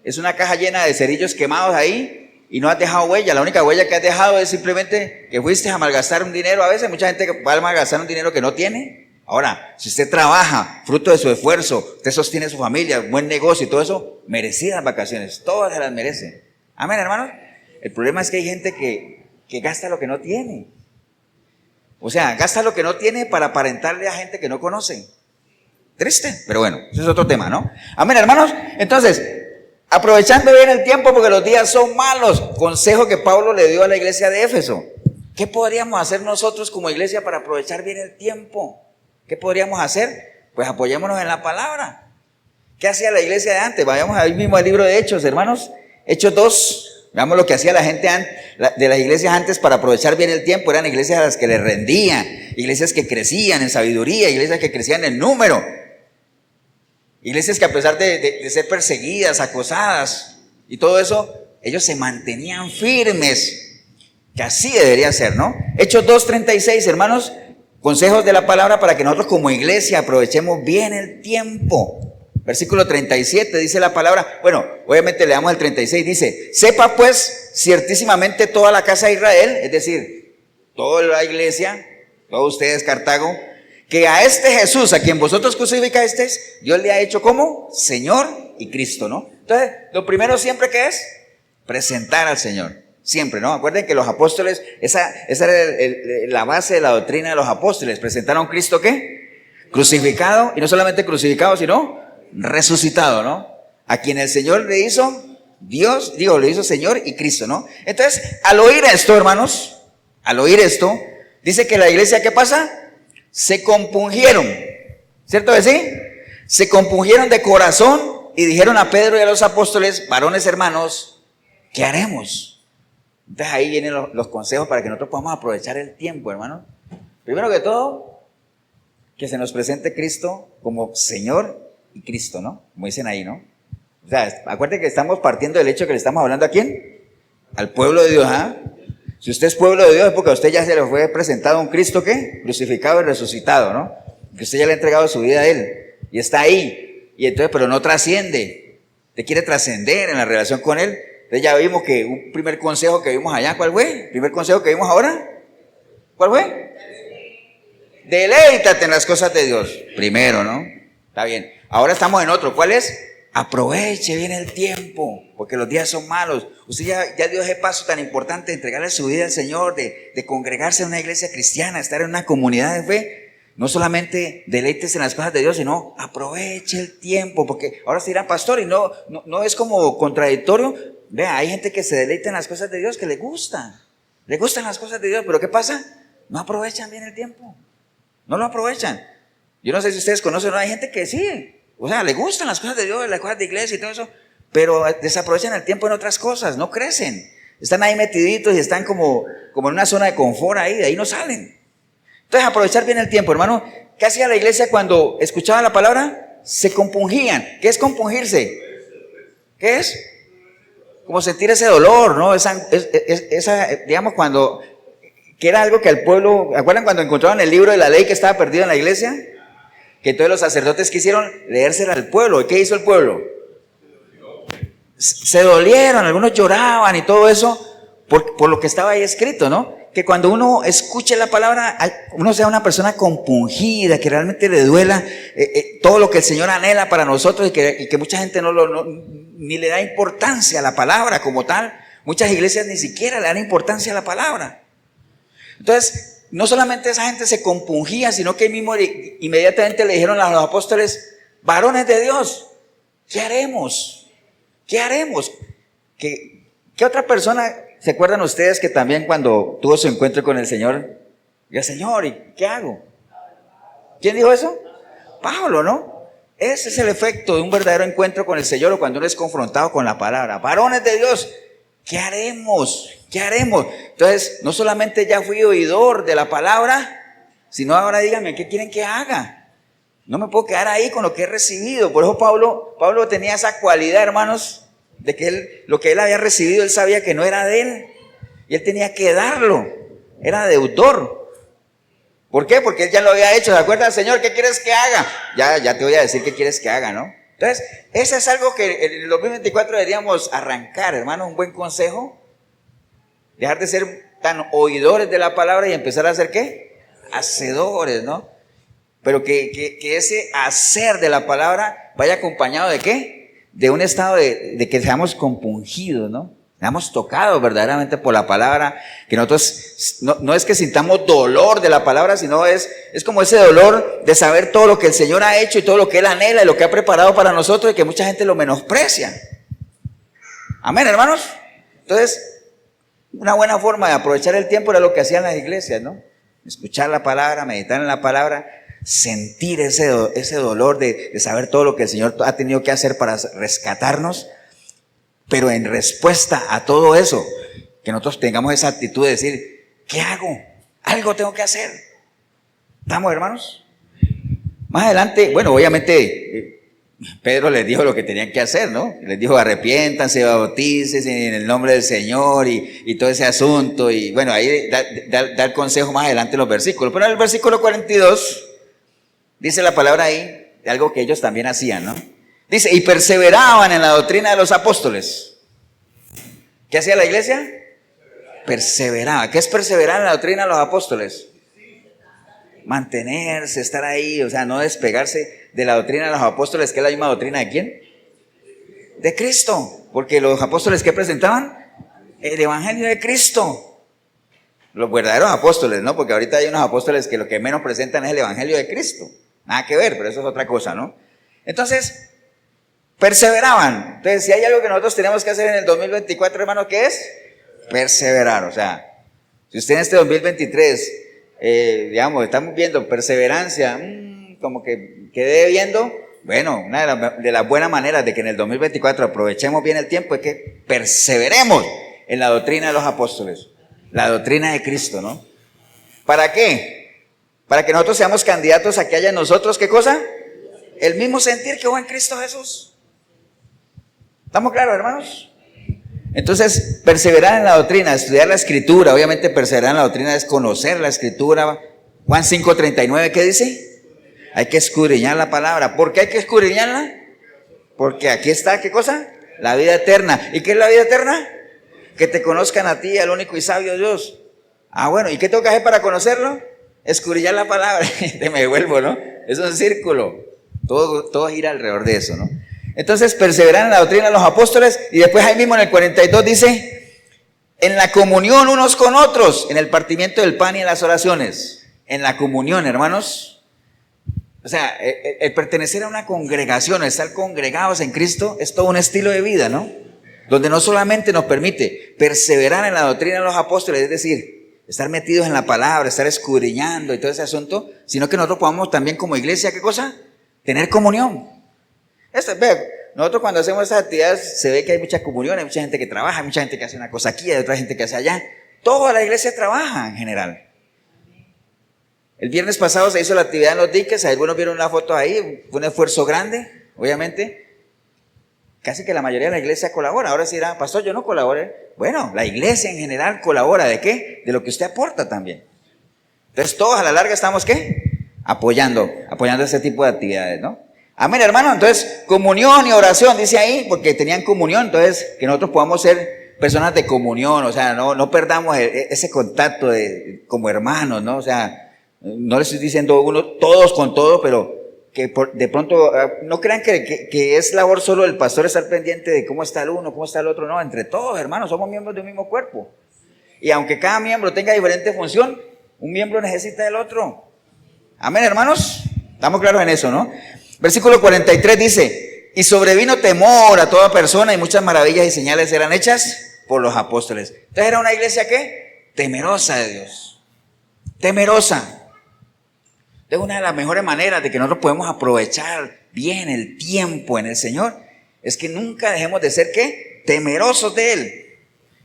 es una caja llena de cerillos quemados ahí y no has dejado huella. La única huella que has dejado es simplemente que fuiste a malgastar un dinero. A veces mucha gente va a malgastar un dinero que no tiene. Ahora, si usted trabaja, fruto de su esfuerzo, usted sostiene a su familia, buen negocio y todo eso, merecidas vacaciones, todas se las merece. Amén, hermanos. El problema es que hay gente que gasta lo que no tiene. O sea, gasta lo que no tiene para aparentarle a gente que no conoce. Triste, pero bueno, eso es otro tema, ¿no? Amén, hermanos. Entonces, aprovechando bien el tiempo porque los días son malos. Consejo que Pablo le dio a la iglesia de Éfeso. ¿Qué podríamos hacer nosotros como iglesia para aprovechar bien el tiempo? ¿Qué podríamos hacer? Pues apoyémonos en la palabra. ¿Qué hacía la iglesia de antes? Vayamos ahí mismo al libro de Hechos, hermanos. Hechos 2, veamos lo que hacía la gente de las iglesias antes para aprovechar bien el tiempo. Eran iglesias a las que les rendían, iglesias que crecían en sabiduría, iglesias que crecían en número, iglesias que a pesar de ser perseguidas, acosadas y todo eso, ellos se mantenían firmes, que así debería ser, ¿no? Hechos 2:36, hermanos, consejos de la palabra para que nosotros como iglesia aprovechemos bien el tiempo. Versículo 37 dice la palabra, bueno, obviamente leamos el 36, dice, sepa pues ciertísimamente toda la casa de Israel, es decir, toda la iglesia, todos ustedes Cartago, que a este Jesús, a quien vosotros crucificasteis, Dios le ha hecho como Señor y Cristo, ¿no? Entonces, lo primero siempre que es presentar al Señor, siempre, ¿no? Acuerden que los apóstoles, esa era la base de la doctrina de los apóstoles, presentaron a un Cristo ¿qué? Crucificado, y no solamente crucificado, sino resucitado, ¿no? A quien el Señor le hizo Dios, le hizo Señor y Cristo, ¿no? Entonces, al oír esto, hermanos, al oír esto, dice que la iglesia, ¿qué pasa? Se compungieron, ¿cierto que sí? Se compungieron de corazón y dijeron a Pedro y a los apóstoles, varones hermanos, ¿qué haremos? Entonces ahí vienen los consejos para que nosotros podamos aprovechar el tiempo, hermano. Primero que todo, que se nos presente Cristo como Señor y Cristo, ¿no? Como dicen ahí, ¿no? O sea, acuérdense que estamos partiendo del hecho que le estamos hablando ¿a quién? Al pueblo de Dios, ¿ah? Si usted es pueblo de Dios es porque a usted ya se le fue presentado un Cristo ¿qué? Crucificado y resucitado, ¿no? Que usted ya le ha entregado su vida a Él y está ahí. Y entonces, pero no trasciende. Usted quiere trascender en la relación con Él. Entonces ya vimos que un primer consejo que vimos allá, ¿cuál fue? ¿El primer consejo que vimos ahora? ¿Cuál fue? Deleítate en las cosas de Dios. Primero, ¿no? Está bien. Ahora estamos en otro. ¿Cuál es? Aproveche bien el tiempo, porque los días son malos. Usted ya dio ese paso tan importante de entregarle su vida al Señor, de congregarse en una iglesia cristiana, estar en una comunidad de fe. No solamente deleites en las cosas de Dios, sino aproveche el tiempo, porque ahora se dirá pastor y no es como contradictorio. Vea, hay gente que se deleita en las cosas de Dios, que le gustan las cosas de Dios, pero ¿qué pasa? No aprovechan bien el tiempo, no lo aprovechan. Yo no sé si ustedes conocen, ¿no? Hay gente que sí, o sea, le gustan las cosas de Dios, las cosas de iglesia y todo eso, pero desaprovechan el tiempo en otras cosas, no crecen, están ahí metiditos y están como en una zona de confort ahí, de ahí no salen. Entonces, aprovechar bien el tiempo, hermano. ¿Qué hacía la iglesia cuando escuchaban la palabra? Se compungían. ¿Qué es compungirse? ¿Qué es? Como sentir ese dolor, ¿no? Esa, digamos, que era algo que el pueblo, ¿acuerdan cuando encontraban el libro de la ley que estaba perdido en la iglesia? Que todos los sacerdotes quisieron leérsela al pueblo. ¿Y qué hizo el pueblo? Se dolieron, algunos lloraban y todo eso por lo que estaba ahí escrito, ¿no? Que cuando uno escuche la palabra, uno sea una persona compungida, que realmente le duela todo lo que el Señor anhela para nosotros y que mucha gente ni le da importancia a la palabra como tal. Muchas iglesias ni siquiera le dan importancia a la palabra. Entonces, no solamente esa gente se compungía, sino que mismo inmediatamente le dijeron a los apóstoles, varones de Dios, ¿qué haremos? ¿Qué haremos? ¿Qué otra persona? ¿Se acuerdan ustedes que también cuando tuvo su encuentro con el Señor, dijo, Señor, ¿y qué hago? ¿Quién dijo eso? Pablo, ¿no? Ese es el efecto de un verdadero encuentro con el Señor o cuando uno es confrontado con la palabra. Varones de Dios, ¿qué haremos? ¿Qué haremos? Entonces, no solamente ya fui oidor de la palabra, sino ahora díganme, ¿qué quieren que haga? No me puedo quedar ahí con lo que he recibido. Por eso Pablo tenía esa cualidad, hermanos, de que lo que él había recibido, él sabía que no era de él, y él tenía que darlo, era deudor. ¿Por qué? Porque él ya lo había hecho. ¿Se acuerdan, Señor, qué quieres que haga? Ya te voy a decir qué quieres que haga, ¿no? Entonces, eso es algo que en el 2024 deberíamos arrancar, hermano, un buen consejo. Dejar de ser tan oidores de la palabra y empezar a ser, ¿qué? Hacedores, ¿no? Pero que ese hacer de la palabra vaya acompañado de ¿qué? De un estado de que seamos compungidos, ¿no? Seamos tocados verdaderamente por la palabra, que nosotros, no es que sintamos dolor de la palabra, sino es como ese dolor de saber todo lo que el Señor ha hecho y todo lo que Él anhela y lo que ha preparado para nosotros y que mucha gente lo menosprecia. Amén, hermanos. Entonces, una buena forma de aprovechar el tiempo era lo que hacían las iglesias, ¿no? Escuchar la palabra, meditar en la palabra, sentir ese dolor de saber todo lo que el Señor ha tenido que hacer para rescatarnos, pero en respuesta a todo eso, que nosotros tengamos esa actitud de decir, ¿qué hago? Algo tengo que hacer. ¿Estamos, hermanos? Más adelante, bueno, obviamente Pedro les dijo lo que tenían que hacer, ¿no? Les dijo, arrepiéntanse, bautícense en el nombre del Señor y todo ese asunto. Y bueno, ahí da el consejo más adelante en los versículos. Pero en el versículo 42 dice la palabra ahí de algo que ellos también hacían, ¿no? Dice, y perseveraban en la doctrina de los apóstoles. ¿Qué hacía la iglesia? Perseveraba. ¿Qué es perseverar en la doctrina de los apóstoles? mantenerse, estar ahí, o sea, no despegarse de la doctrina de los apóstoles, que es la misma doctrina de ¿quién? De Cristo, porque los apóstoles que presentaban el evangelio de Cristo, los verdaderos apóstoles, ¿no? Porque ahorita hay unos apóstoles que lo que menos presentan es el evangelio de Cristo, nada que ver, pero eso es otra cosa, ¿no? Entonces, perseveraban. Entonces, si hay algo que nosotros tenemos que hacer en el 2024, hermano, ¿qué es? Perseverar. O sea, si usted en este 2023, digamos, estamos viendo perseverancia, como que quede viendo, bueno, una de las buenas maneras de que en el 2024 aprovechemos bien el tiempo es que perseveremos en la doctrina de los apóstoles, la doctrina de Cristo, ¿no? ¿Para qué? Para que nosotros seamos candidatos a que haya en nosotros, ¿qué cosa? El mismo sentir que hubo en Cristo Jesús. ¿Estamos claros, hermanos? Entonces, perseverar en la doctrina, estudiar la Escritura. Obviamente perseverar en la doctrina es conocer la Escritura. Juan 5:39, ¿qué dice? Hay que escudriñar la palabra. ¿Por qué hay que escudriñarla? Porque aquí está, ¿qué cosa? La vida eterna. ¿Y qué es la vida eterna? Que te conozcan a ti, al único y sabio Dios. Ah, bueno, ¿y qué tengo que hacer para conocerlo? Escudriñar la palabra. Te me vuelvo, ¿no? Es un círculo. Todo gira alrededor de eso, ¿no? Entonces, perseverar en la doctrina de los apóstoles, y después ahí mismo en el 42 dice, en la comunión unos con otros, en el partimiento del pan y en las oraciones. En la comunión, hermanos. O sea, el pertenecer a una congregación, el estar congregados en Cristo, es todo un estilo de vida, ¿no? Donde no solamente nos permite perseverar en la doctrina de los apóstoles, es decir, estar metidos en la palabra, estar escudriñando y todo ese asunto, sino que nosotros podamos también como iglesia, ¿qué cosa? Tener comunión. Nosotros cuando hacemos estas actividades se ve que hay mucha comunión, hay mucha gente que trabaja, hay mucha gente que hace una cosa aquí, hay otra gente que hace allá. Toda la iglesia trabaja en general. El viernes pasado se hizo la actividad en los diques, algunos vieron una foto ahí, fue un esfuerzo grande, obviamente. Casi que la mayoría de la iglesia colabora. Ahora sí dirá, pastor, yo no colabore. Bueno, la iglesia en general colabora. ¿De qué? De lo que usted aporta también. Entonces todos a la larga estamos, ¿qué? Apoyando ese tipo de actividades, ¿no? Amén, hermano. Entonces, comunión y oración, dice ahí, porque tenían comunión. Entonces, que nosotros podamos ser personas de comunión, o sea, no perdamos ese contacto como hermanos, ¿no? O sea, no le estoy diciendo uno, todos con todos, pero que de pronto, no crean que es labor solo del pastor estar pendiente de cómo está el uno, cómo está el otro. No, entre todos, hermanos, somos miembros de un mismo cuerpo. Y aunque cada miembro tenga diferente función, un miembro necesita del otro. Amén, hermanos. Estamos claros en eso, ¿no? Versículo 43 dice, y sobrevino temor a toda persona y muchas maravillas y señales eran hechas por los apóstoles. Entonces era una iglesia, ¿qué? Temerosa de Dios. Temerosa. Entonces una de las mejores maneras de que nosotros podemos aprovechar bien el tiempo en el Señor es que nunca dejemos de ser, ¿qué? Temerosos de Él.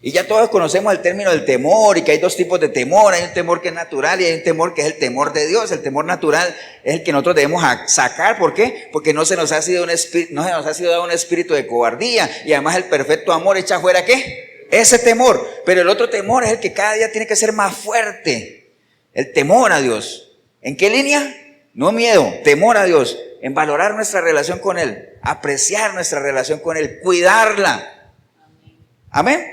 Y ya todos conocemos el término del temor y que hay dos tipos de temor. Hay un temor que es natural y hay un temor que es el temor de Dios. El temor natural es el que nosotros debemos sacar. ¿Por qué? Porque no se nos ha sido dado un espíritu de cobardía. Y además el perfecto amor echa fuera, ¿qué? Ese temor. Pero el otro temor es el que cada día tiene que ser más fuerte. El temor a Dios. ¿En qué línea? No miedo, temor a Dios. En valorar nuestra relación con Él. Apreciar nuestra relación con Él. Cuidarla. Amén.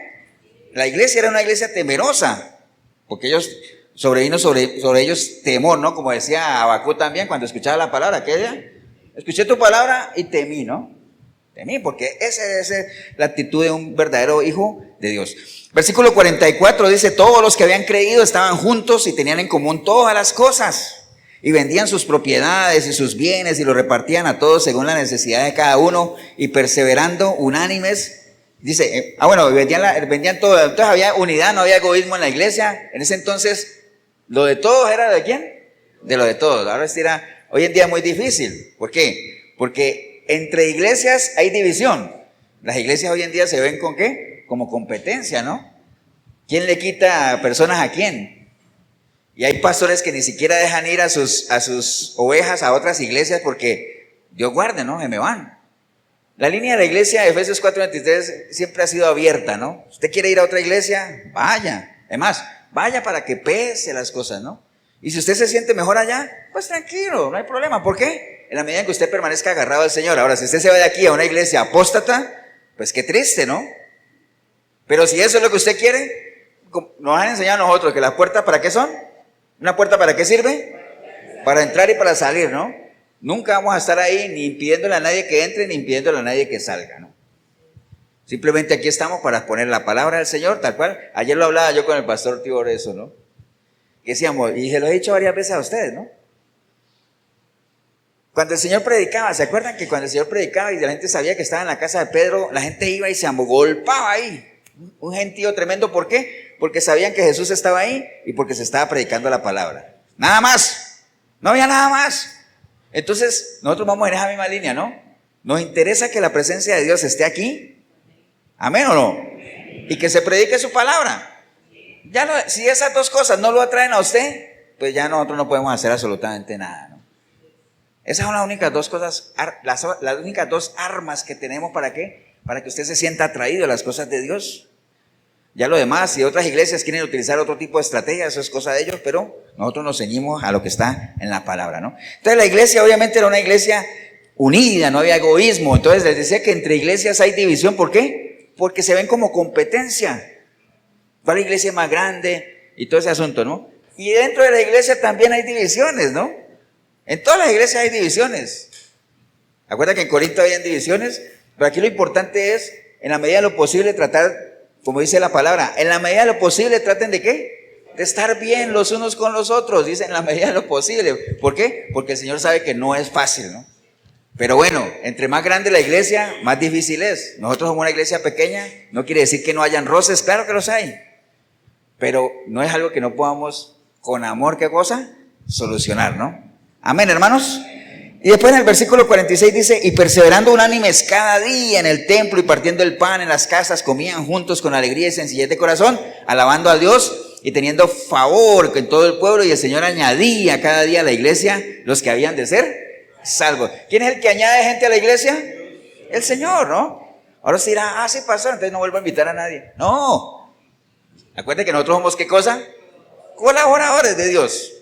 La iglesia era una iglesia temerosa, porque ellos sobrevino sobre ellos temor, ¿no? Como decía Habacuc también cuando escuchaba la palabra aquella, escuché tu palabra y temí, ¿no? Temí, porque esa es la actitud de un verdadero hijo de Dios. Versículo 44 dice, todos los que habían creído estaban juntos y tenían en común todas las cosas, y vendían sus propiedades y sus bienes y los repartían a todos según la necesidad de cada uno, y perseverando unánimes. Dice, vendían todo, entonces había unidad, no había egoísmo en la iglesia. En ese entonces, lo de todos era ¿de quién? De lo de todos. Ahora hoy en día es muy difícil. ¿Por qué? Porque entre iglesias hay división. Las iglesias hoy en día se ven ¿con qué? Como competencia, ¿no? ¿Quién le quita personas a quién? Y hay pastores que ni siquiera dejan ir a sus ovejas a otras iglesias porque Dios guarde, ¿no? Se me van. La línea de la iglesia de Efesios 4:23 siempre ha sido abierta, ¿no? ¿Usted quiere ir a otra iglesia? Vaya. Además, vaya para que pese las cosas, ¿no? Y si usted se siente mejor allá, pues tranquilo, no hay problema. ¿Por qué? En la medida en que usted permanezca agarrado al Señor. Ahora, si usted se va de aquí a una iglesia apóstata, pues qué triste, ¿no? Pero si eso es lo que usted quiere, nos han enseñado a nosotros que las puertas, ¿para qué son? ¿Una puerta para qué sirve? para entrar y para salir, ¿no? Nunca vamos a estar ahí ni impidiéndole a nadie que entre, ni impidiéndole a nadie que salga, ¿no? Simplemente aquí estamos para exponer la palabra del Señor, tal cual. Ayer lo hablaba yo con el pastor Tibor eso, ¿no? Que decíamos, y se lo he dicho varias veces a ustedes, ¿no? Cuando el Señor predicaba, ¿se acuerdan que cuando el Señor predicaba y la gente sabía que estaba en la casa de Pedro, la gente iba y se agolpaba ahí? Un gentío tremendo, ¿por qué? Porque sabían que Jesús estaba ahí y porque se estaba predicando la palabra. Nada más, no había nada más. Entonces, nosotros vamos en esa misma línea, ¿no? Nos interesa que la presencia de Dios esté aquí. ¿Amén o no? Y que se predique su palabra. Si esas dos cosas no lo atraen a usted, pues ya nosotros no podemos hacer absolutamente nada, ¿no? Esas son las únicas dos cosas, las únicas dos armas que tenemos. ¿Para qué? Para que usted se sienta atraído a las cosas de Dios. Ya lo demás, si otras iglesias quieren utilizar otro tipo de estrategia, eso es cosa de ellos, pero nosotros nos ceñimos a lo que está en la palabra, ¿no? Entonces la iglesia obviamente era una iglesia unida, no había egoísmo. Entonces les decía que entre iglesias hay división. ¿Por qué? Porque se ven como competencia. ¿Cuál iglesia es más grande? Y todo ese asunto, ¿no? Y dentro de la iglesia también hay divisiones, ¿no? En todas las iglesias hay divisiones. ¿Acuerdan que en Corinto habían divisiones? Pero aquí lo importante es, en la medida de lo posible, tratar, como dice la palabra, en la medida de lo posible traten de ¿qué? De estar bien los unos con los otros, dice en la medida de lo posible. ¿Por qué? Porque el Señor sabe que no es fácil, ¿no? Pero bueno, entre más grande la iglesia, más difícil es. Nosotros somos una iglesia pequeña, no quiere decir que no hayan roces, claro que los hay. Pero no es algo que no podamos, con amor, ¿qué cosa? Solucionar, ¿no? Amén, hermanos. Y después en el versículo 46 dice, y perseverando unánimes cada día en el templo y partiendo el pan en las casas, comían juntos con alegría y sencillez de corazón, alabando a Dios y teniendo favor con todo el pueblo, y el Señor añadía cada día a la iglesia los que habían de ser salvos. ¿Quién es el que añade gente a la iglesia? El Señor, ¿no? Ahora se dirá, sí pasó, entonces no vuelvo a invitar a nadie. No. Acuérdense que nosotros somos, ¿qué cosa? Colaboradores de Dios.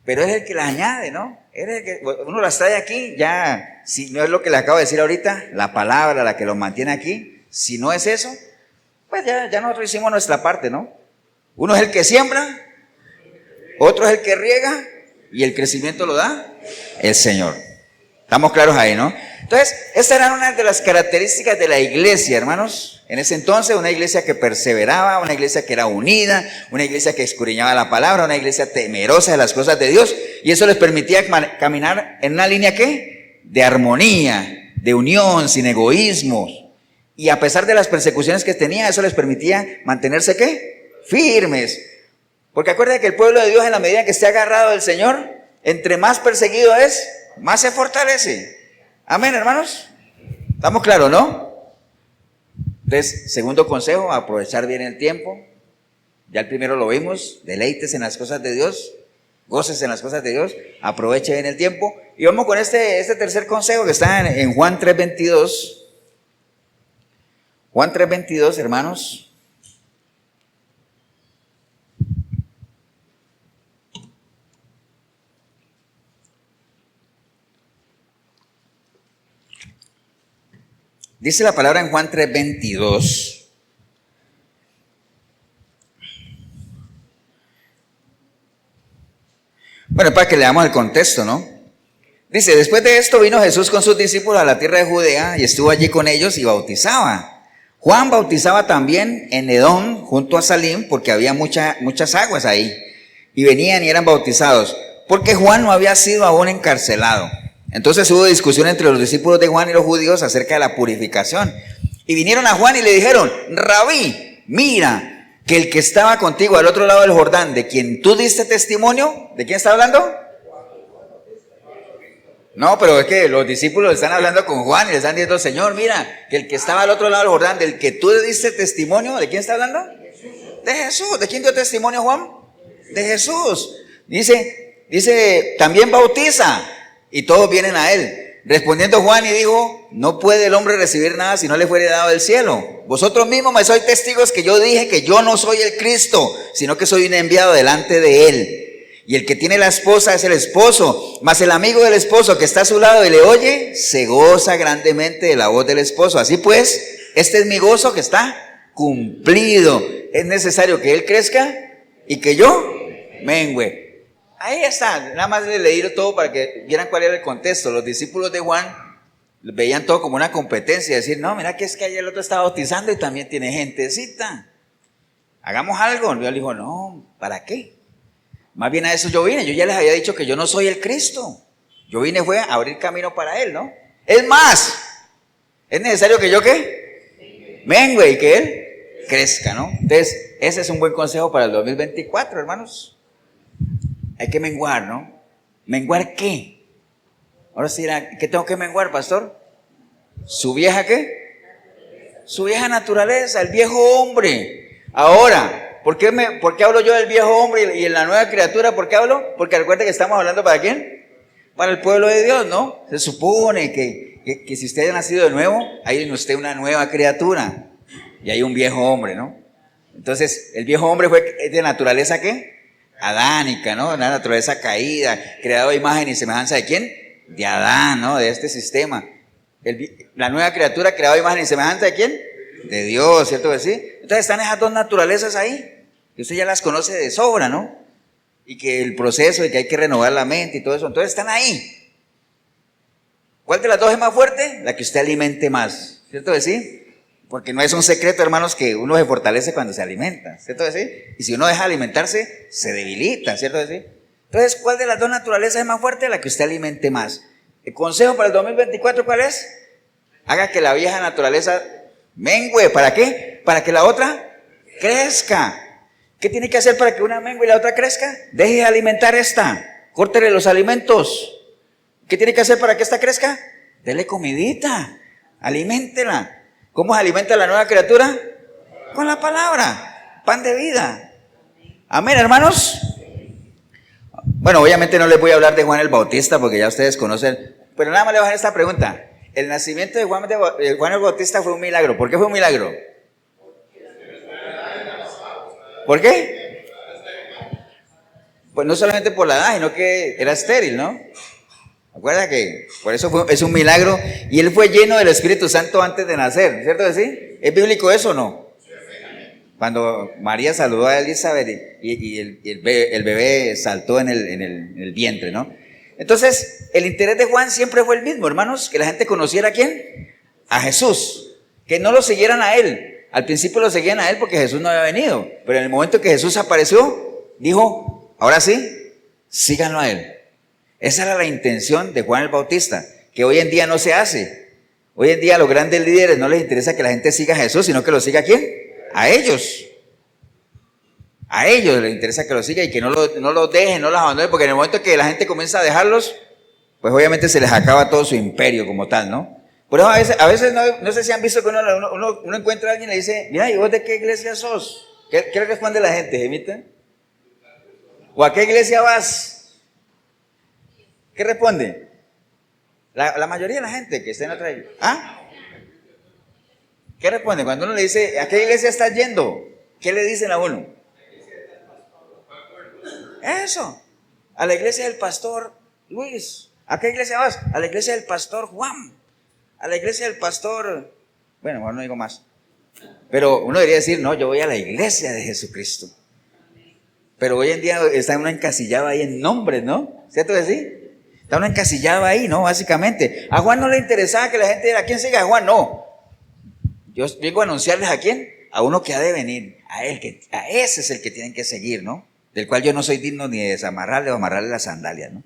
Pero es el que la añade, ¿no? Es el que, uno las trae aquí, ya, si no es lo que le acabo de decir ahorita, la palabra la que lo mantiene aquí, si no es eso, pues ya nosotros hicimos nuestra parte, ¿no? Uno es el que siembra, otro es el que riega, y el crecimiento lo da el Señor. ¿Estamos claros ahí, no? Entonces, esta era una de las características de la iglesia, hermanos. En ese entonces, una iglesia que perseveraba, una iglesia que era unida, una iglesia que escudriñaba la palabra, una iglesia temerosa de las cosas de Dios, y eso les permitía caminar en una línea, ¿qué? De armonía, de unión, sin egoísmos. Y a pesar de las persecuciones que tenía, eso les permitía mantenerse, ¿qué? Firmes. Porque acuérdense que el pueblo de Dios, en la medida que esté agarrado del Señor, entre más perseguido es, más se fortalece. Amén, hermanos. ¿Estamos claros, no? Entonces, segundo consejo, aprovechar bien el tiempo. Ya el primero lo vimos, deleites en las cosas de Dios, goces en las cosas de Dios, aproveche bien el tiempo. Y vamos con este tercer consejo que está en Juan 3:22. Juan 3:22, hermanos. Dice la palabra en Juan 3:22. Bueno, para que leamos el contexto, ¿no? Dice, después de esto vino Jesús con sus discípulos a la tierra de Judea y estuvo allí con ellos y bautizaba. Juan bautizaba también en Edom, junto a Salim, porque había muchas aguas ahí. Y venían y eran bautizados, porque Juan no había sido aún encarcelado. Entonces hubo discusión entre los discípulos de Juan y los judíos acerca de la purificación. Y vinieron a Juan y le dijeron, Rabí, mira, que el que estaba contigo al otro lado del Jordán, de quien tú diste testimonio, ¿de quién está hablando? No, pero es que los discípulos están hablando con Juan y le están diciendo, Señor, mira, que el que estaba al otro lado del Jordán, del que tú diste testimonio, ¿de quién está hablando? De Jesús. ¿De quién dio testimonio Juan? De Jesús. Dice, también bautiza. Y todos vienen a él. Respondiendo Juan y dijo, no puede el hombre recibir nada si no le fuere dado del cielo. Vosotros mismos me sois testigos que yo dije que yo no soy el Cristo, sino que soy un enviado delante de él. Y el que tiene la esposa es el esposo, mas el amigo del esposo que está a su lado y le oye, se goza grandemente de la voz del esposo. Así pues, este es mi gozo que está cumplido. Es necesario que él crezca y que yo mengüe. Ahí está, nada más les leí todo para que vieran cuál era el contexto. Los discípulos de Juan veían todo como una competencia, decir, no, mira que es que ayer el otro está bautizando y también tiene gentecita. Hagamos algo. Yo le dijo, no, ¿para qué? Más bien a eso yo vine. Yo ya les había dicho que yo no soy el Cristo. Yo vine fue a abrir camino para Él, ¿no? Es más, es necesario que yo ¿qué? Mengüe y que Él crezca, ¿no? Entonces, ese es un buen consejo para el 2024, hermanos. Hay que menguar, ¿no? ¿Menguar qué? Ahora sí dirán, ¿qué tengo que menguar, pastor? ¿Su vieja qué? Su vieja naturaleza, el viejo hombre. Ahora, ¿por qué hablo yo del viejo hombre y en la nueva criatura? ¿Por qué hablo? Porque recuerden que estamos hablando ¿para quién? Para el pueblo de Dios, ¿no? Se supone que si usted ha nacido de nuevo, hay en usted una nueva criatura y hay un viejo hombre, ¿no? Entonces, el viejo hombre es de naturaleza ¿qué? Adánica, ¿no? Una naturaleza caída, creado a imagen y semejanza ¿de quién? De Adán, ¿no? De este sistema. La nueva criatura creada a imagen y semejanza ¿de quién? De Dios, ¿cierto que sí? Entonces están esas dos naturalezas ahí, que usted ya las conoce de sobra, ¿no? Y que el proceso de que hay que renovar la mente y todo eso, entonces están ahí. ¿Cuál de las dos es más fuerte? La que usted alimente más, ¿cierto que sí? Porque no es un secreto, hermanos, que uno se fortalece cuando se alimenta, ¿cierto que sí? Y si uno deja alimentarse, se debilita, ¿cierto que sí? Entonces, ¿cuál de las dos naturalezas es más fuerte? La que usted alimente más. El consejo para el 2024, ¿cuál es? Haga que la vieja naturaleza mengüe. ¿Para qué? Para que la otra crezca. ¿Qué tiene que hacer para que una mengue y la otra crezca? Deje de alimentar esta. Córtele los alimentos. ¿Qué tiene que hacer para que esta crezca? Dele comidita. Aliméntela. ¿Cómo se alimenta la nueva criatura? Con la palabra. Pan de vida. Amén, hermanos. Bueno, obviamente no les voy a hablar de Juan el Bautista porque ya ustedes conocen. Pero nada más les voy a hacer esta pregunta. El nacimiento de Juan el Bautista fue un milagro. ¿Por qué fue un milagro? ¿Por qué? Pues no solamente por la edad, sino que era estéril, ¿no? Acuerda que por eso es un milagro. Y él fue lleno del Espíritu Santo antes de nacer, ¿cierto que sí? ¿Es bíblico eso o no? Cuando María saludó a Elizabeth y el bebé saltó en el vientre, ¿no? Entonces, el interés de Juan siempre fue el mismo, hermanos, que la gente conociera ¿a quién? A Jesús, que no lo siguieran a él. Al principio lo seguían a él porque Jesús no había venido, pero en el momento que Jesús apareció, dijo, ahora sí, síganlo a él. Esa era la intención de Juan el Bautista, que hoy en día no se hace. Hoy en día a los grandes líderes no les interesa que la gente siga a Jesús, sino que lo siga ¿a quién? A ellos. A ellos les interesa que lo siga y que no los dejen, no los abandonen, porque en el momento que la gente comienza a dejarlos, pues obviamente se les acaba todo su imperio como tal, ¿no? Por eso a veces no sé si han visto que uno encuentra a alguien y le dice, mira, ¿y vos de qué iglesia sos? ¿Qué le responde la gente, Gemita? ¿O a qué iglesia vas? ¿Qué responde? La mayoría de la gente que está en otra iglesia. ¿Ah? ¿Qué responde? Cuando uno le dice, ¿a qué iglesia estás yendo? ¿Qué le dicen a uno? Eso. A la iglesia del pastor Luis. ¿A qué iglesia vas? A la iglesia del pastor Juan. A la iglesia del pastor... Bueno, mejor no digo más. Pero uno debería decir, no, yo voy a la iglesia de Jesucristo. Pero hoy en día está uno encasillado ahí en nombres, ¿no? ¿Cierto que sí? Está uno encasillado ahí, ¿no? Básicamente. A Juan no le interesaba que la gente dijera, ¿a quién sigue a Juan? No. Yo vengo a anunciarles a quién, a uno que ha de venir, a ese es el que tienen que seguir, ¿no? Del cual yo no soy digno ni de desamarrarle o amarrarle las sandalias, ¿no?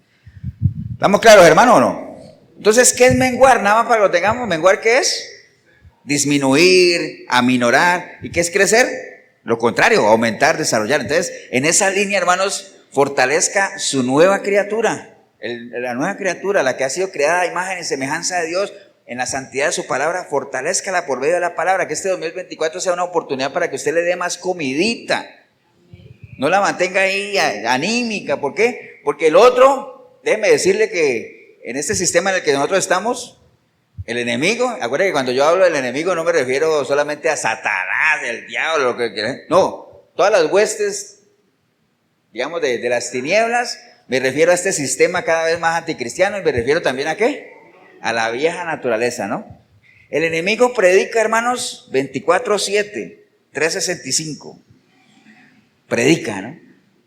¿Estamos claros, hermano, o no? Entonces, ¿qué es menguar? Nada más para que lo tengamos. ¿Menguar qué es? Disminuir, aminorar. ¿Y qué es crecer? Lo contrario, aumentar, desarrollar. Entonces, en esa línea, hermanos, fortalezca su nueva criatura. La nueva criatura, la que ha sido creada a imagen y semejanza de Dios, en la santidad de su palabra, fortalézcala por medio de la palabra. Que este 2024 sea una oportunidad para que usted le dé más comidita. No la mantenga ahí anímica. ¿Por qué? Porque el otro, déjeme decirle que en este sistema en el que nosotros estamos, el enemigo, acuérdense que cuando yo hablo del enemigo no me refiero solamente a Satanás, el diablo, lo que quieran. No, todas las huestes, digamos, de las tinieblas, me refiero a este sistema cada vez más anticristiano y me refiero también ¿a qué? A la vieja naturaleza, ¿no? El enemigo predica, hermanos, 24/7, 365. Predica, ¿no?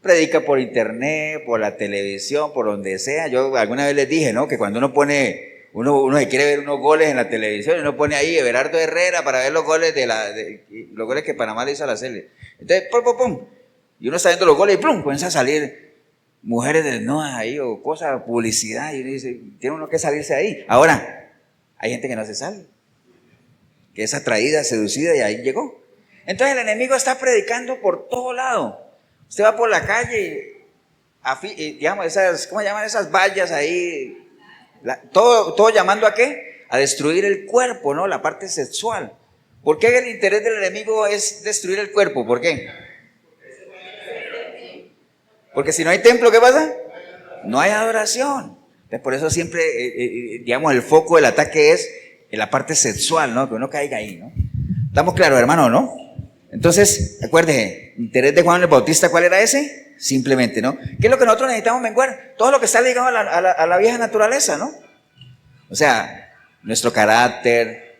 predica por internet, por la televisión, por donde sea. Yo alguna vez les dije, ¿no? Que cuando uno pone, uno se quiere ver unos goles en la televisión, uno pone ahí Everardo Herrera para ver los goles los goles que Panamá le hizo a la serie. Entonces, pum, pum, pum. Y uno está viendo los goles y plum, comienza a salir mujeres desnudas ahí o cosas, publicidad. Y uno dice, tiene uno que salirse ahí. Ahora, hay gente que no se sale, que es atraída, seducida y ahí llegó. Entonces el enemigo está predicando por todo lado. Usted va por la calle y digamos, ¿cómo llaman esas vallas ahí? Todo llamando ¿a qué? A destruir el cuerpo, ¿no? La parte sexual. ¿Por qué el interés del enemigo es destruir el cuerpo? ¿Por qué? Porque si no hay templo, ¿qué pasa? No hay adoración. Entonces, por eso siempre, digamos, el foco del ataque es en la parte sexual, ¿no? Que uno caiga ahí, ¿no? ¿Estamos claros, hermano, no? Entonces, acuérdese, interés de Juan el Bautista, ¿cuál era ese? Simplemente, ¿no? ¿Qué es lo que nosotros necesitamos menguar? Todo lo que está ligado a la vieja naturaleza, ¿no? O sea, nuestro carácter,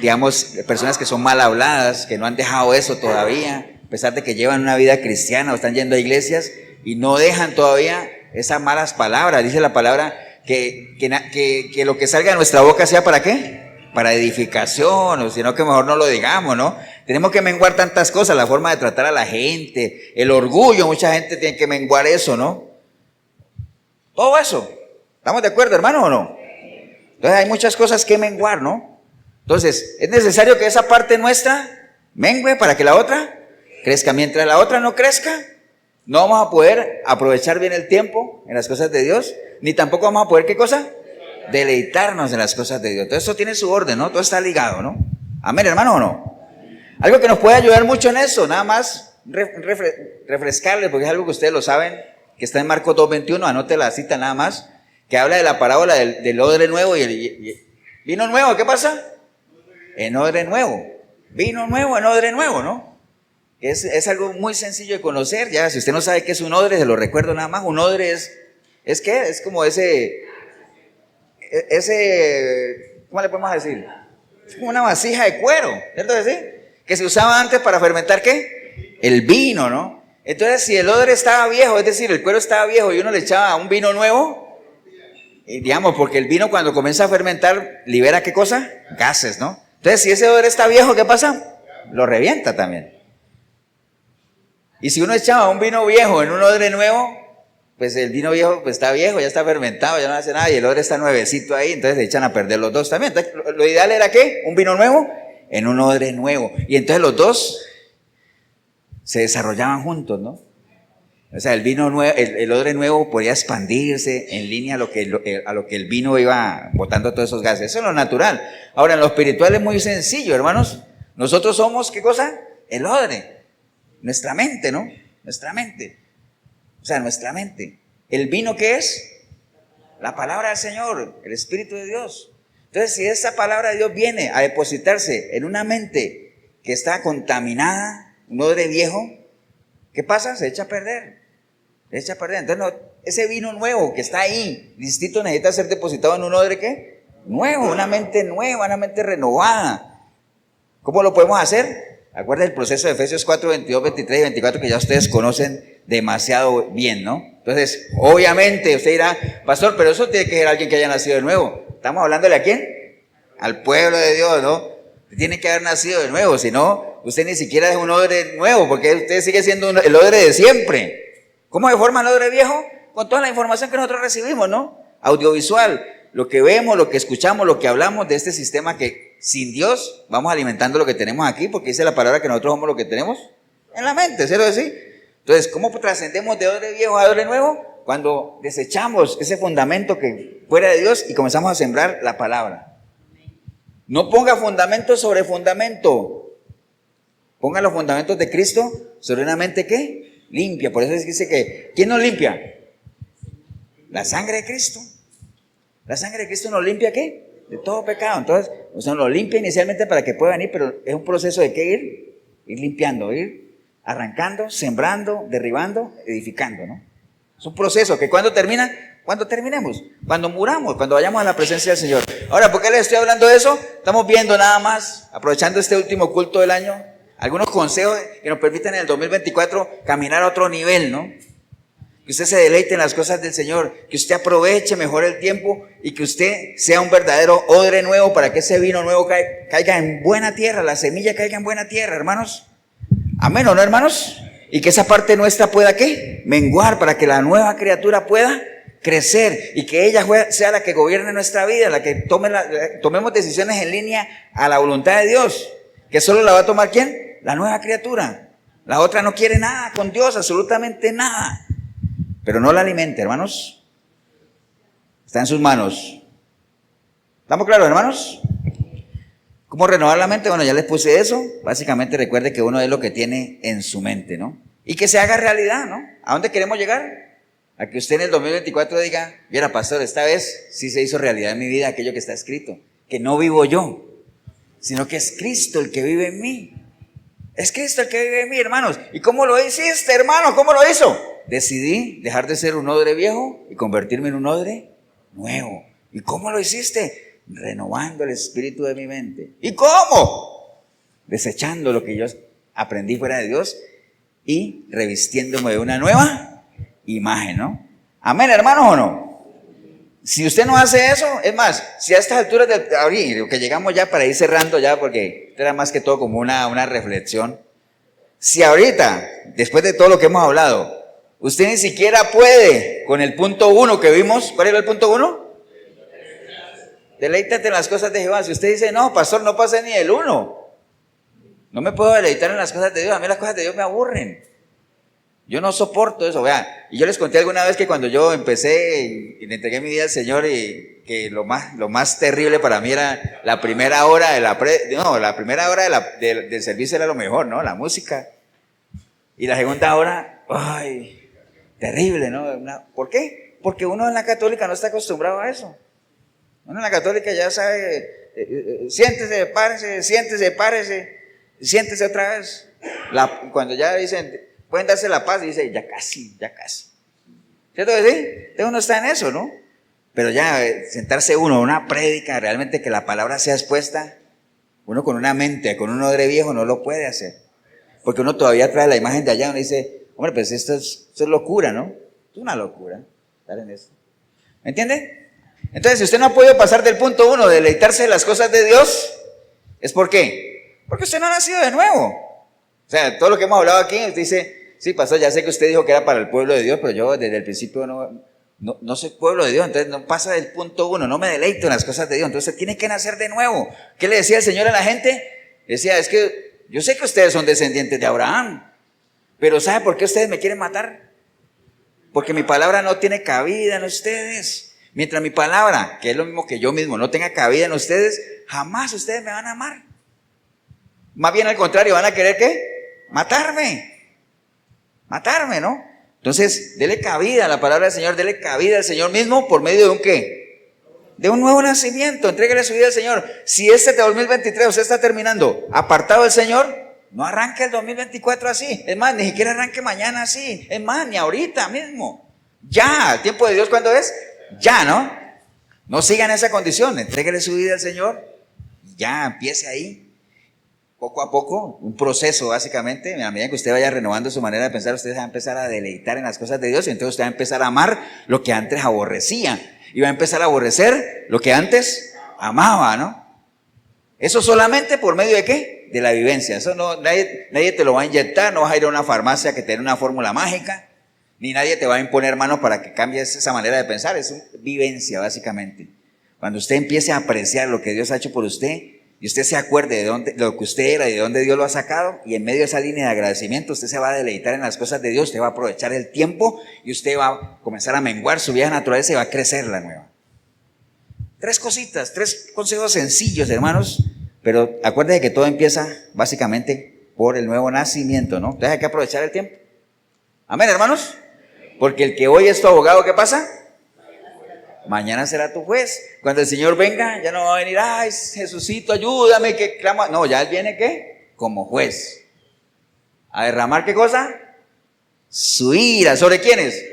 digamos, personas que son mal habladas, que no han dejado eso todavía, a pesar de que llevan una vida cristiana o están yendo a iglesias y no dejan todavía esas malas palabras. Dice la palabra que lo que salga de nuestra boca sea ¿para qué? Para edificación, o sino que mejor no lo digamos, ¿no? Tenemos que menguar tantas cosas, la forma de tratar a la gente, el orgullo, mucha gente tiene que menguar eso, ¿no? Todo eso. ¿Estamos de acuerdo, hermano, o no? Entonces hay muchas cosas que menguar, ¿no? Entonces, es necesario que esa parte nuestra mengue para que la otra crezca. Mientras la otra no crezca, no vamos a poder aprovechar bien el tiempo en las cosas de Dios, ni tampoco vamos a poder, ¿qué cosa? Deleitarnos en las cosas de Dios. Todo esto tiene su orden, ¿no? Todo está ligado, ¿no? Amén, hermano, ¿o no? Algo que nos puede ayudar mucho en eso, nada más refrescarle, porque es algo que ustedes lo saben, que está en Marcos 2:21, anote la cita nada más, que habla de la parábola del odre nuevo y el vino nuevo. ¿Qué pasa? En odre nuevo. Vino nuevo en odre nuevo, ¿no? Es algo muy sencillo de conocer. Ya, si usted no sabe qué es un odre, se lo recuerdo nada más. Un odre ¿es qué? Es como ese, ¿cómo le podemos decir? Es como una vasija de cuero, ¿cierto que sí? Que se usaba antes para fermentar, ¿qué? El vino, ¿no? Entonces, si el odre estaba viejo, es decir, el cuero estaba viejo y uno le echaba un vino nuevo, digamos, porque el vino cuando comienza a fermentar, libera ¿qué cosa? Gases, ¿no? Entonces, si ese odre está viejo, ¿qué pasa? Lo revienta también. Y si uno echaba un vino viejo en un odre nuevo, pues el vino viejo pues está viejo, ya está fermentado, ya no hace nada, y el odre está nuevecito ahí, entonces se echan a perder los dos también. Entonces, lo ideal era ¿qué? Un vino nuevo en un odre nuevo. Y entonces los dos se desarrollaban juntos, ¿no? O sea, el vino nuevo, el odre nuevo podía expandirse en línea a lo que el vino iba botando todos esos gases. Eso es lo natural. Ahora, en lo espiritual es muy sencillo, hermanos. Nosotros somos, ¿qué cosa? El odre. Nuestra mente, ¿no? Nuestra mente. O sea, nuestra mente. ¿El vino qué es? La palabra del Señor, el Espíritu de Dios. Entonces, si esa palabra de Dios viene a depositarse en una mente que está contaminada, un odre viejo, ¿qué pasa? Se echa a perder. Se echa a perder. Entonces, ese vino nuevo que está ahí, distinto, necesita ser depositado en un odre ¿qué? Nuevo, una mente nueva, una mente renovada. ¿Cómo lo podemos hacer? Acuérdense el proceso de Efesios 4, 22, 23 y 24 que ya ustedes conocen demasiado bien, ¿no? Entonces, obviamente, usted dirá, pastor, pero eso tiene que ser alguien que haya nacido de nuevo. ¿Estamos hablándole a quién? Al pueblo de Dios, ¿no? Tiene que haber nacido de nuevo, si no, usted ni siquiera es un odre nuevo, porque usted sigue siendo el odre de siempre. ¿Cómo se forma el odre viejo? Con toda la información que nosotros recibimos, ¿no? Audiovisual, lo que vemos, lo que escuchamos, lo que hablamos de este sistema que sin Dios vamos alimentando lo que tenemos aquí, porque dice la palabra que nosotros somos lo que tenemos en la mente, ¿cierto que sí? Entonces, ¿cómo trascendemos de odre viejo a odre nuevo? Cuando desechamos ese fundamento que fuera de Dios y comenzamos a sembrar la palabra. No ponga fundamento sobre fundamento. Ponga los fundamentos de Cristo sobre una mente ¿qué? Limpia. Por eso dice que, ¿quién nos limpia? La sangre de Cristo. La sangre de Cristo nos limpia ¿qué? De todo pecado. Entonces, o sea, nos limpia inicialmente para que pueda venir, pero es un proceso de ¿qué? Ir limpiando, ir arrancando, sembrando, derribando, edificando, ¿no? Es un proceso que cuando termina, cuando terminemos, cuando muramos, cuando vayamos a la presencia del Señor. Ahora, ¿por qué les estoy hablando de eso? Estamos viendo nada más, aprovechando este último culto del año, algunos consejos que nos permitan en el 2024 caminar a otro nivel, ¿no? Que usted se deleite en las cosas del Señor, que usted aproveche mejor el tiempo y que usted sea un verdadero odre nuevo para que ese vino nuevo caiga en buena tierra, la semilla caiga en buena tierra, hermanos. Amén, ¿o no, hermanos? Y que esa parte nuestra pueda, ¿qué? Menguar para que la nueva criatura pueda crecer y que ella sea la que gobierne nuestra vida, la que tomemos decisiones en línea a la voluntad de Dios. Que solo la va a tomar ¿quién? La nueva criatura. La otra no quiere nada con Dios, absolutamente nada. Pero no la alimente, hermanos. Está en sus manos. ¿Estamos claros, hermanos? ¿Cómo renovar la mente? Bueno, ya les puse eso. Básicamente recuerde que uno es lo que tiene en su mente, ¿no? Y que se haga realidad, ¿no? ¿A dónde queremos llegar? A que usted en el 2024 diga, mira, pastor, esta vez sí se hizo realidad en mi vida aquello que está escrito. Que no vivo yo, sino que es Cristo el que vive en mí. Es Cristo el que vive en mí, hermanos. ¿Y cómo lo hiciste, hermano? ¿Cómo lo hizo? Decidí dejar de ser un odre viejo y convertirme en un odre nuevo. ¿Y cómo lo hiciste? Renovando el espíritu de mi mente. ¿Y cómo? Desechando lo que yo aprendí fuera de Dios y revistiéndome de una nueva imagen, ¿no? Amén, hermanos, ¿o no? Si usted no hace eso, es más, si a estas alturas de abril, que llegamos ya para ir cerrando ya, porque esto era más que todo como una reflexión. Si ahorita, después de todo lo que hemos hablado, usted ni siquiera puede con el punto 1 que vimos. ¿Cuál era el punto 1? Deleítate en las cosas de Jehová. Si usted dice, no, pastor, no pase ni el 1. No me puedo deleitar en las cosas de Dios. A mí las cosas de Dios me aburren. Yo no soporto eso. Vean, y yo les conté alguna vez que cuando yo empecé y le entregué mi vida al Señor, y que lo más terrible para mí era la primera hora de la primera hora del servicio era lo mejor, ¿no? La música. Y la segunda hora, ay, terrible, ¿no? ¿Por qué? Porque uno en la católica no está acostumbrado a eso. Uno en la católica ya sabe, siéntese, párese, siéntese, párese, siéntese otra vez. Cuando ya dicen, pueden darse la paz, y dice, ya casi, ya casi. ¿Cierto que sí? Entonces uno está en eso, ¿no? Pero ya sentarse uno a una prédica, realmente que la palabra sea expuesta, uno con una mente, con un odre viejo no lo puede hacer. Porque uno todavía trae la imagen de allá, uno dice, hombre, pues esto es locura, ¿no? Es una locura estar en esto. ¿Me entiende? Entonces, si usted no ha podido pasar del punto 1, de deleitarse en las cosas de Dios, ¿es por qué? Porque usted no ha nacido de nuevo. O sea, todo lo que hemos hablado aquí, usted dice, sí, pastor, ya sé que usted dijo que era para el pueblo de Dios, pero yo desde el principio no soy pueblo de Dios, entonces no pasa del punto 1, no me deleito en las cosas de Dios, entonces tiene que nacer de nuevo. ¿Qué le decía el Señor a la gente? Decía, es que yo sé que ustedes son descendientes de Abraham, pero ¿sabe por qué ustedes me quieren matar? Porque mi palabra no tiene cabida en ustedes. Mientras mi palabra, que es lo mismo que yo mismo, no tenga cabida en ustedes, jamás ustedes me van a amar. Más bien al contrario, van a querer ¿qué? Matarme, ¿no? Entonces, dele cabida a la palabra del Señor, dele cabida al Señor mismo por medio de un ¿qué? De un nuevo nacimiento. Entrégale su vida al Señor. Si este 2023 usted está terminando apartado del Señor, no arranque el 2024 así. Es más, ni siquiera arranque mañana así. Es más, ni ahorita mismo. Ya, el tiempo de Dios, ¿cuándo es? Ya, ¿no? No sigan esa condición. Entréguele su vida al Señor. Ya, empiece ahí. Poco a poco, un proceso básicamente. A medida que usted vaya renovando su manera de pensar, usted va a empezar a deleitar en las cosas de Dios. Y entonces usted va a empezar a amar lo que antes aborrecía. Y va a empezar a aborrecer lo que antes amaba, ¿no? Eso solamente por medio de ¿qué? De la vivencia. Eso no, nadie te lo va a inyectar. No vas a ir a una farmacia que te dé una fórmula mágica. Ni nadie te va a imponer manos para que cambies esa manera de pensar. Es una vivencia básicamente. Cuando usted empiece a apreciar lo que Dios ha hecho por usted y usted se acuerde de lo que usted era y de dónde Dios lo ha sacado, y en medio de esa línea de agradecimiento usted se va a deleitar en las cosas de Dios, usted va a aprovechar el tiempo y usted va a comenzar a menguar su vieja naturaleza y va a crecer la nueva. 3 cositas, 3 consejos sencillos, hermanos, pero acuérdense que todo empieza básicamente por el nuevo nacimiento, ¿no? Entonces hay que aprovechar el tiempo. Amén, hermanos. Porque el que hoy es tu abogado, ¿qué pasa? Mañana será tu juez. Cuando el Señor venga, ya no va a venir, ay, Jesucito, ayúdame, que clama. No, ya Él viene, ¿qué? Como juez. ¿A derramar qué cosa? Su ira. ¿Sobre quiénes?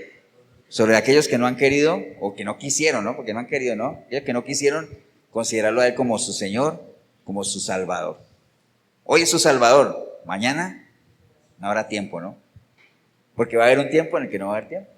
Sobre aquellos que no han querido, o que no quisieron, ¿no? Porque no han querido, ¿no? Aquellos que no quisieron considerarlo a Él como su Señor, como su Salvador. Hoy es su Salvador. mañana no habrá tiempo, ¿no? Porque va a haber un tiempo en el que no va a haber tiempo.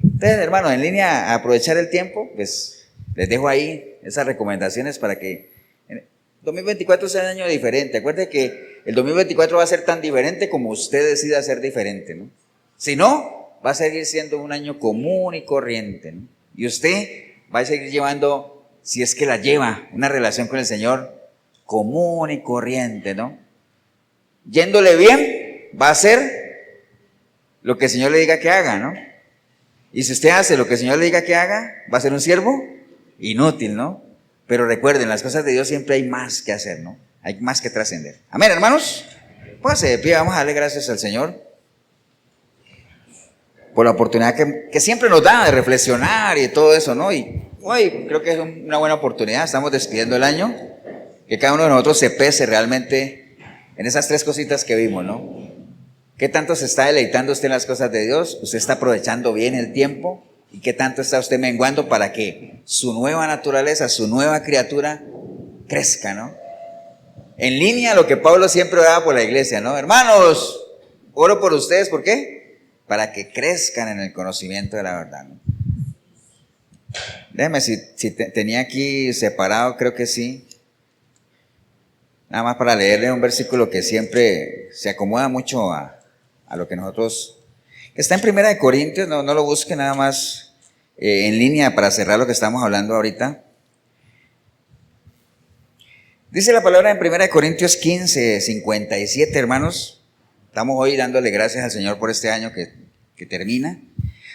Entonces, hermanos, en línea a aprovechar el tiempo, pues les dejo ahí esas recomendaciones para que el 2024 sea un año diferente. Acuérdense que el 2024 va a ser tan diferente como usted decida ser diferente, ¿no? Si no, va a seguir siendo un año común y corriente, ¿no? Y usted va a seguir llevando, si es que la lleva, una relación con el Señor común y corriente, ¿no? Yéndole bien, va a hacer lo que el Señor le diga que haga, ¿no? Y si usted hace lo que el Señor le diga que haga, va a ser un siervo inútil, ¿no? Pero recuerden, las cosas de Dios siempre hay más que hacer, ¿no? Hay más que trascender. Amén, hermanos. Póngase de pie, vamos a darle gracias al Señor por la oportunidad que siempre nos da de reflexionar y todo eso, ¿no? Y hoy creo que es una buena oportunidad. Estamos despidiendo el año. Que cada uno de nosotros se pese realmente en esas tres cositas que vimos, ¿no? ¿Qué tanto se está deleitando usted en las cosas de Dios? ¿Usted está aprovechando bien el tiempo? ¿Y qué tanto está usted menguando para que su nueva naturaleza, su nueva criatura crezca, ¿no? En línea a lo que Pablo siempre oraba por la iglesia, ¿no? Hermanos, oro por ustedes, ¿por qué? Para que crezcan en el conocimiento de la verdad, ¿no? Déjeme si tenía aquí separado, creo que sí. Nada más para leerle un versículo que siempre se acomoda mucho a lo que nosotros... Está en 1 Corintios, no lo busque, nada más en línea para cerrar lo que estamos hablando ahorita. Dice la palabra en 1 Corintios 15, 57, hermanos. Estamos hoy dándole gracias al Señor por este año que termina.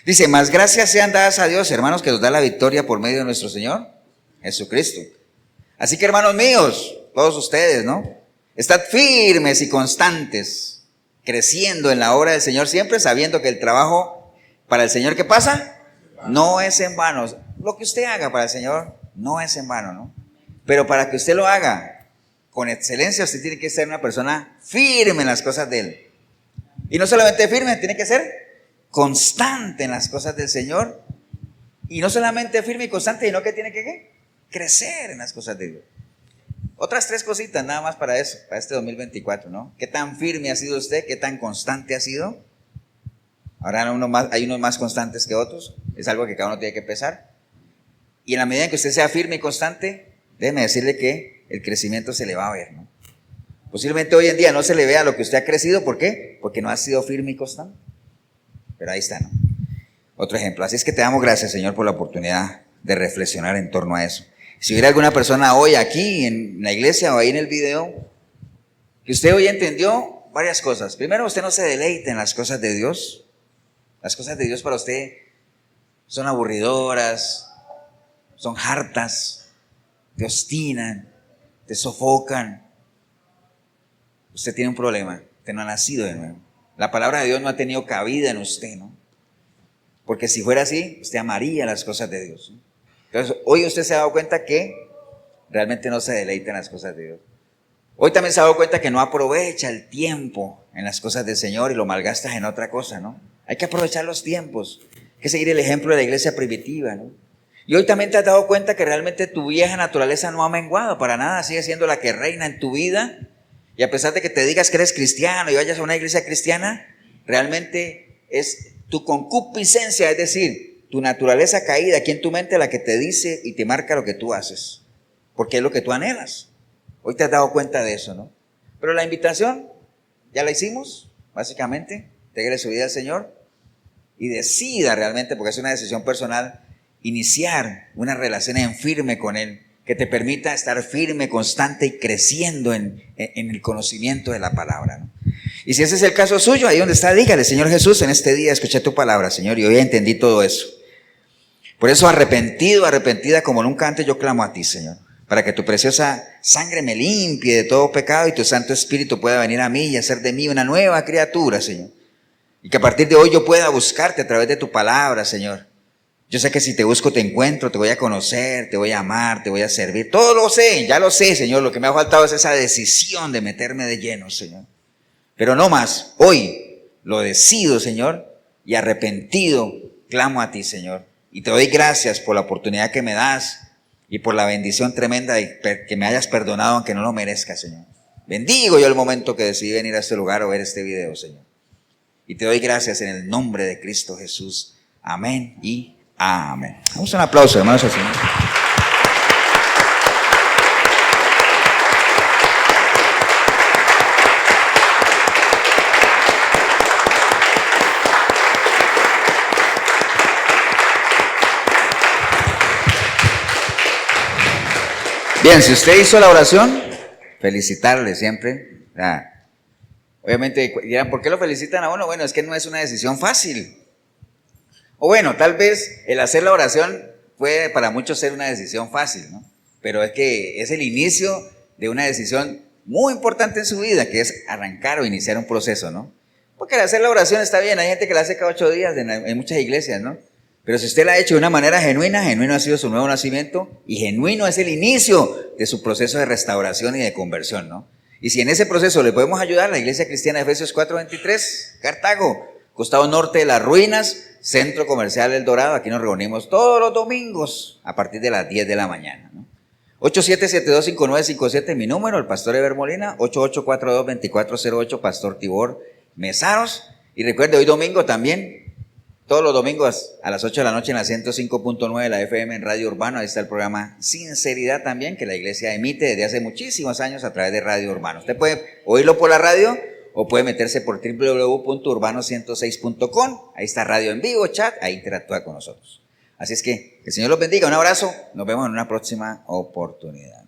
Dice, más gracias sean dadas a Dios, hermanos, que nos da la victoria por medio de nuestro Señor Jesucristo. Así que, hermanos míos, todos ustedes, ¿no? Estad firmes y constantes, creciendo en la obra del Señor, siempre sabiendo que el trabajo para el Señor, ¿qué pasa? No es en vano. Lo que usted haga para el Señor no es en vano, ¿no? Pero para que usted lo haga con excelencia, usted tiene que ser una persona firme en las cosas de Él. Y no solamente firme, tiene que ser constante en las cosas del Señor. Y no solamente firme y constante, sino que tiene que ¿qué? Crecer en las cosas de Dios. Otras tres cositas nada más para eso, para este 2024, ¿no? ¿Qué tan firme ha sido usted? ¿Qué tan constante ha sido? Ahora hay unos más constantes que otros. Es algo que cada uno tiene que pesar. Y en la medida en que usted sea firme y constante, déjeme decirle que el crecimiento se le va a ver, ¿no? Posiblemente hoy en día no se le vea lo que usted ha crecido. ¿Por qué? Porque no ha sido firme y constante. Pero ahí está, ¿no? Otro ejemplo. Así es que te damos gracias, Señor, por la oportunidad de reflexionar en torno a eso. Si hubiera alguna persona hoy aquí en la iglesia o ahí en el video, que usted hoy entendió varias cosas. Primero, usted no se deleite en las cosas de Dios. Las cosas de Dios para usted son aburridoras, son hartas, te obstinan, te sofocan. Usted tiene un problema, usted no ha nacido de nuevo. La palabra de Dios no ha tenido cabida en usted, ¿no? Porque si fuera así, usted amaría las cosas de Dios, ¿no? Entonces, hoy usted se ha dado cuenta que realmente no se deleita en las cosas de Dios. Hoy también se ha dado cuenta que no aprovecha el tiempo en las cosas del Señor y lo malgastas en otra cosa, ¿no? Hay que aprovechar los tiempos. Hay que seguir el ejemplo de la iglesia primitiva, ¿no? Y hoy también te has dado cuenta que realmente tu vieja naturaleza no ha menguado para nada, sigue siendo la que reina en tu vida. Y a pesar de que te digas que eres cristiano y vayas a una iglesia cristiana, realmente es tu concupiscencia, es decir, tu naturaleza caída aquí en tu mente la que te dice y te marca lo que tú haces, porque es lo que tú anhelas. Hoy te has dado cuenta de eso, ¿no? Pero la invitación ya la hicimos, básicamente. Entregue su vida al Señor y decida realmente, porque es una decisión personal, iniciar una relación en firme con Él, que te permita estar firme, constante y creciendo en el conocimiento de la palabra, ¿no? Y si ese es el caso suyo, ahí donde está, dígale, Señor Jesús, en este día escuché tu palabra, Señor, y hoy entendí todo eso. Por eso arrepentido, arrepentida como nunca antes, yo clamo a ti, Señor, para que tu preciosa sangre me limpie de todo pecado y tu Santo Espíritu pueda venir a mí y hacer de mí una nueva criatura, Señor. Y que a partir de hoy yo pueda buscarte a través de tu palabra, Señor. Yo sé que si te busco te encuentro, te voy a conocer, te voy a amar, te voy a servir. Todo lo sé, ya lo sé, Señor. Lo que me ha faltado es esa decisión de meterme de lleno, Señor. Pero no más, hoy lo decido, Señor, y arrepentido clamo a ti, Señor. Y te doy gracias por la oportunidad que me das y por la bendición tremenda de que me hayas perdonado aunque no lo merezca, Señor. Bendigo yo el momento que decidí venir a este lugar o ver este video, Señor. Y te doy gracias en el nombre de Cristo Jesús. Amén y amén. Vamos a un aplauso, hermanos, al Señor. Bien, si usted hizo la oración, felicitarle siempre. Obviamente dirán, ¿por qué lo felicitan a uno? Bueno, es que no es una decisión fácil. O bueno, tal vez el hacer la oración puede para muchos ser una decisión fácil, ¿no? Pero es que es el inicio de una decisión muy importante en su vida, que es arrancar o iniciar un proceso, ¿no? Porque el hacer la oración está bien, hay gente que la hace cada 8 días en muchas iglesias, ¿no? Pero si usted la ha hecho de una manera genuina, genuino ha sido su nuevo nacimiento y genuino es el inicio de su proceso de restauración y de conversión, ¿no? Y si en ese proceso le podemos ayudar, la Iglesia Cristiana de Efesios 4:23, Cartago, costado norte de las ruinas, Centro Comercial El Dorado, aquí nos reunimos todos los domingos a partir de las 10 de la mañana, ¿no? 87725957, mi número, el pastor Eber Molina, 8842-2408, pastor Tibor Mesaros. Y recuerde, hoy domingo también, todos los domingos a las 8 de la noche en la 105.9 de la FM en Radio Urbano, ahí está el programa Sinceridad también, que la iglesia emite desde hace muchísimos años a través de Radio Urbano. Usted puede oírlo por la radio o puede meterse por www.urbano106.com, ahí está radio en vivo, chat, ahí interactúa con nosotros. Así es que el Señor los bendiga, un abrazo, nos vemos en una próxima oportunidad.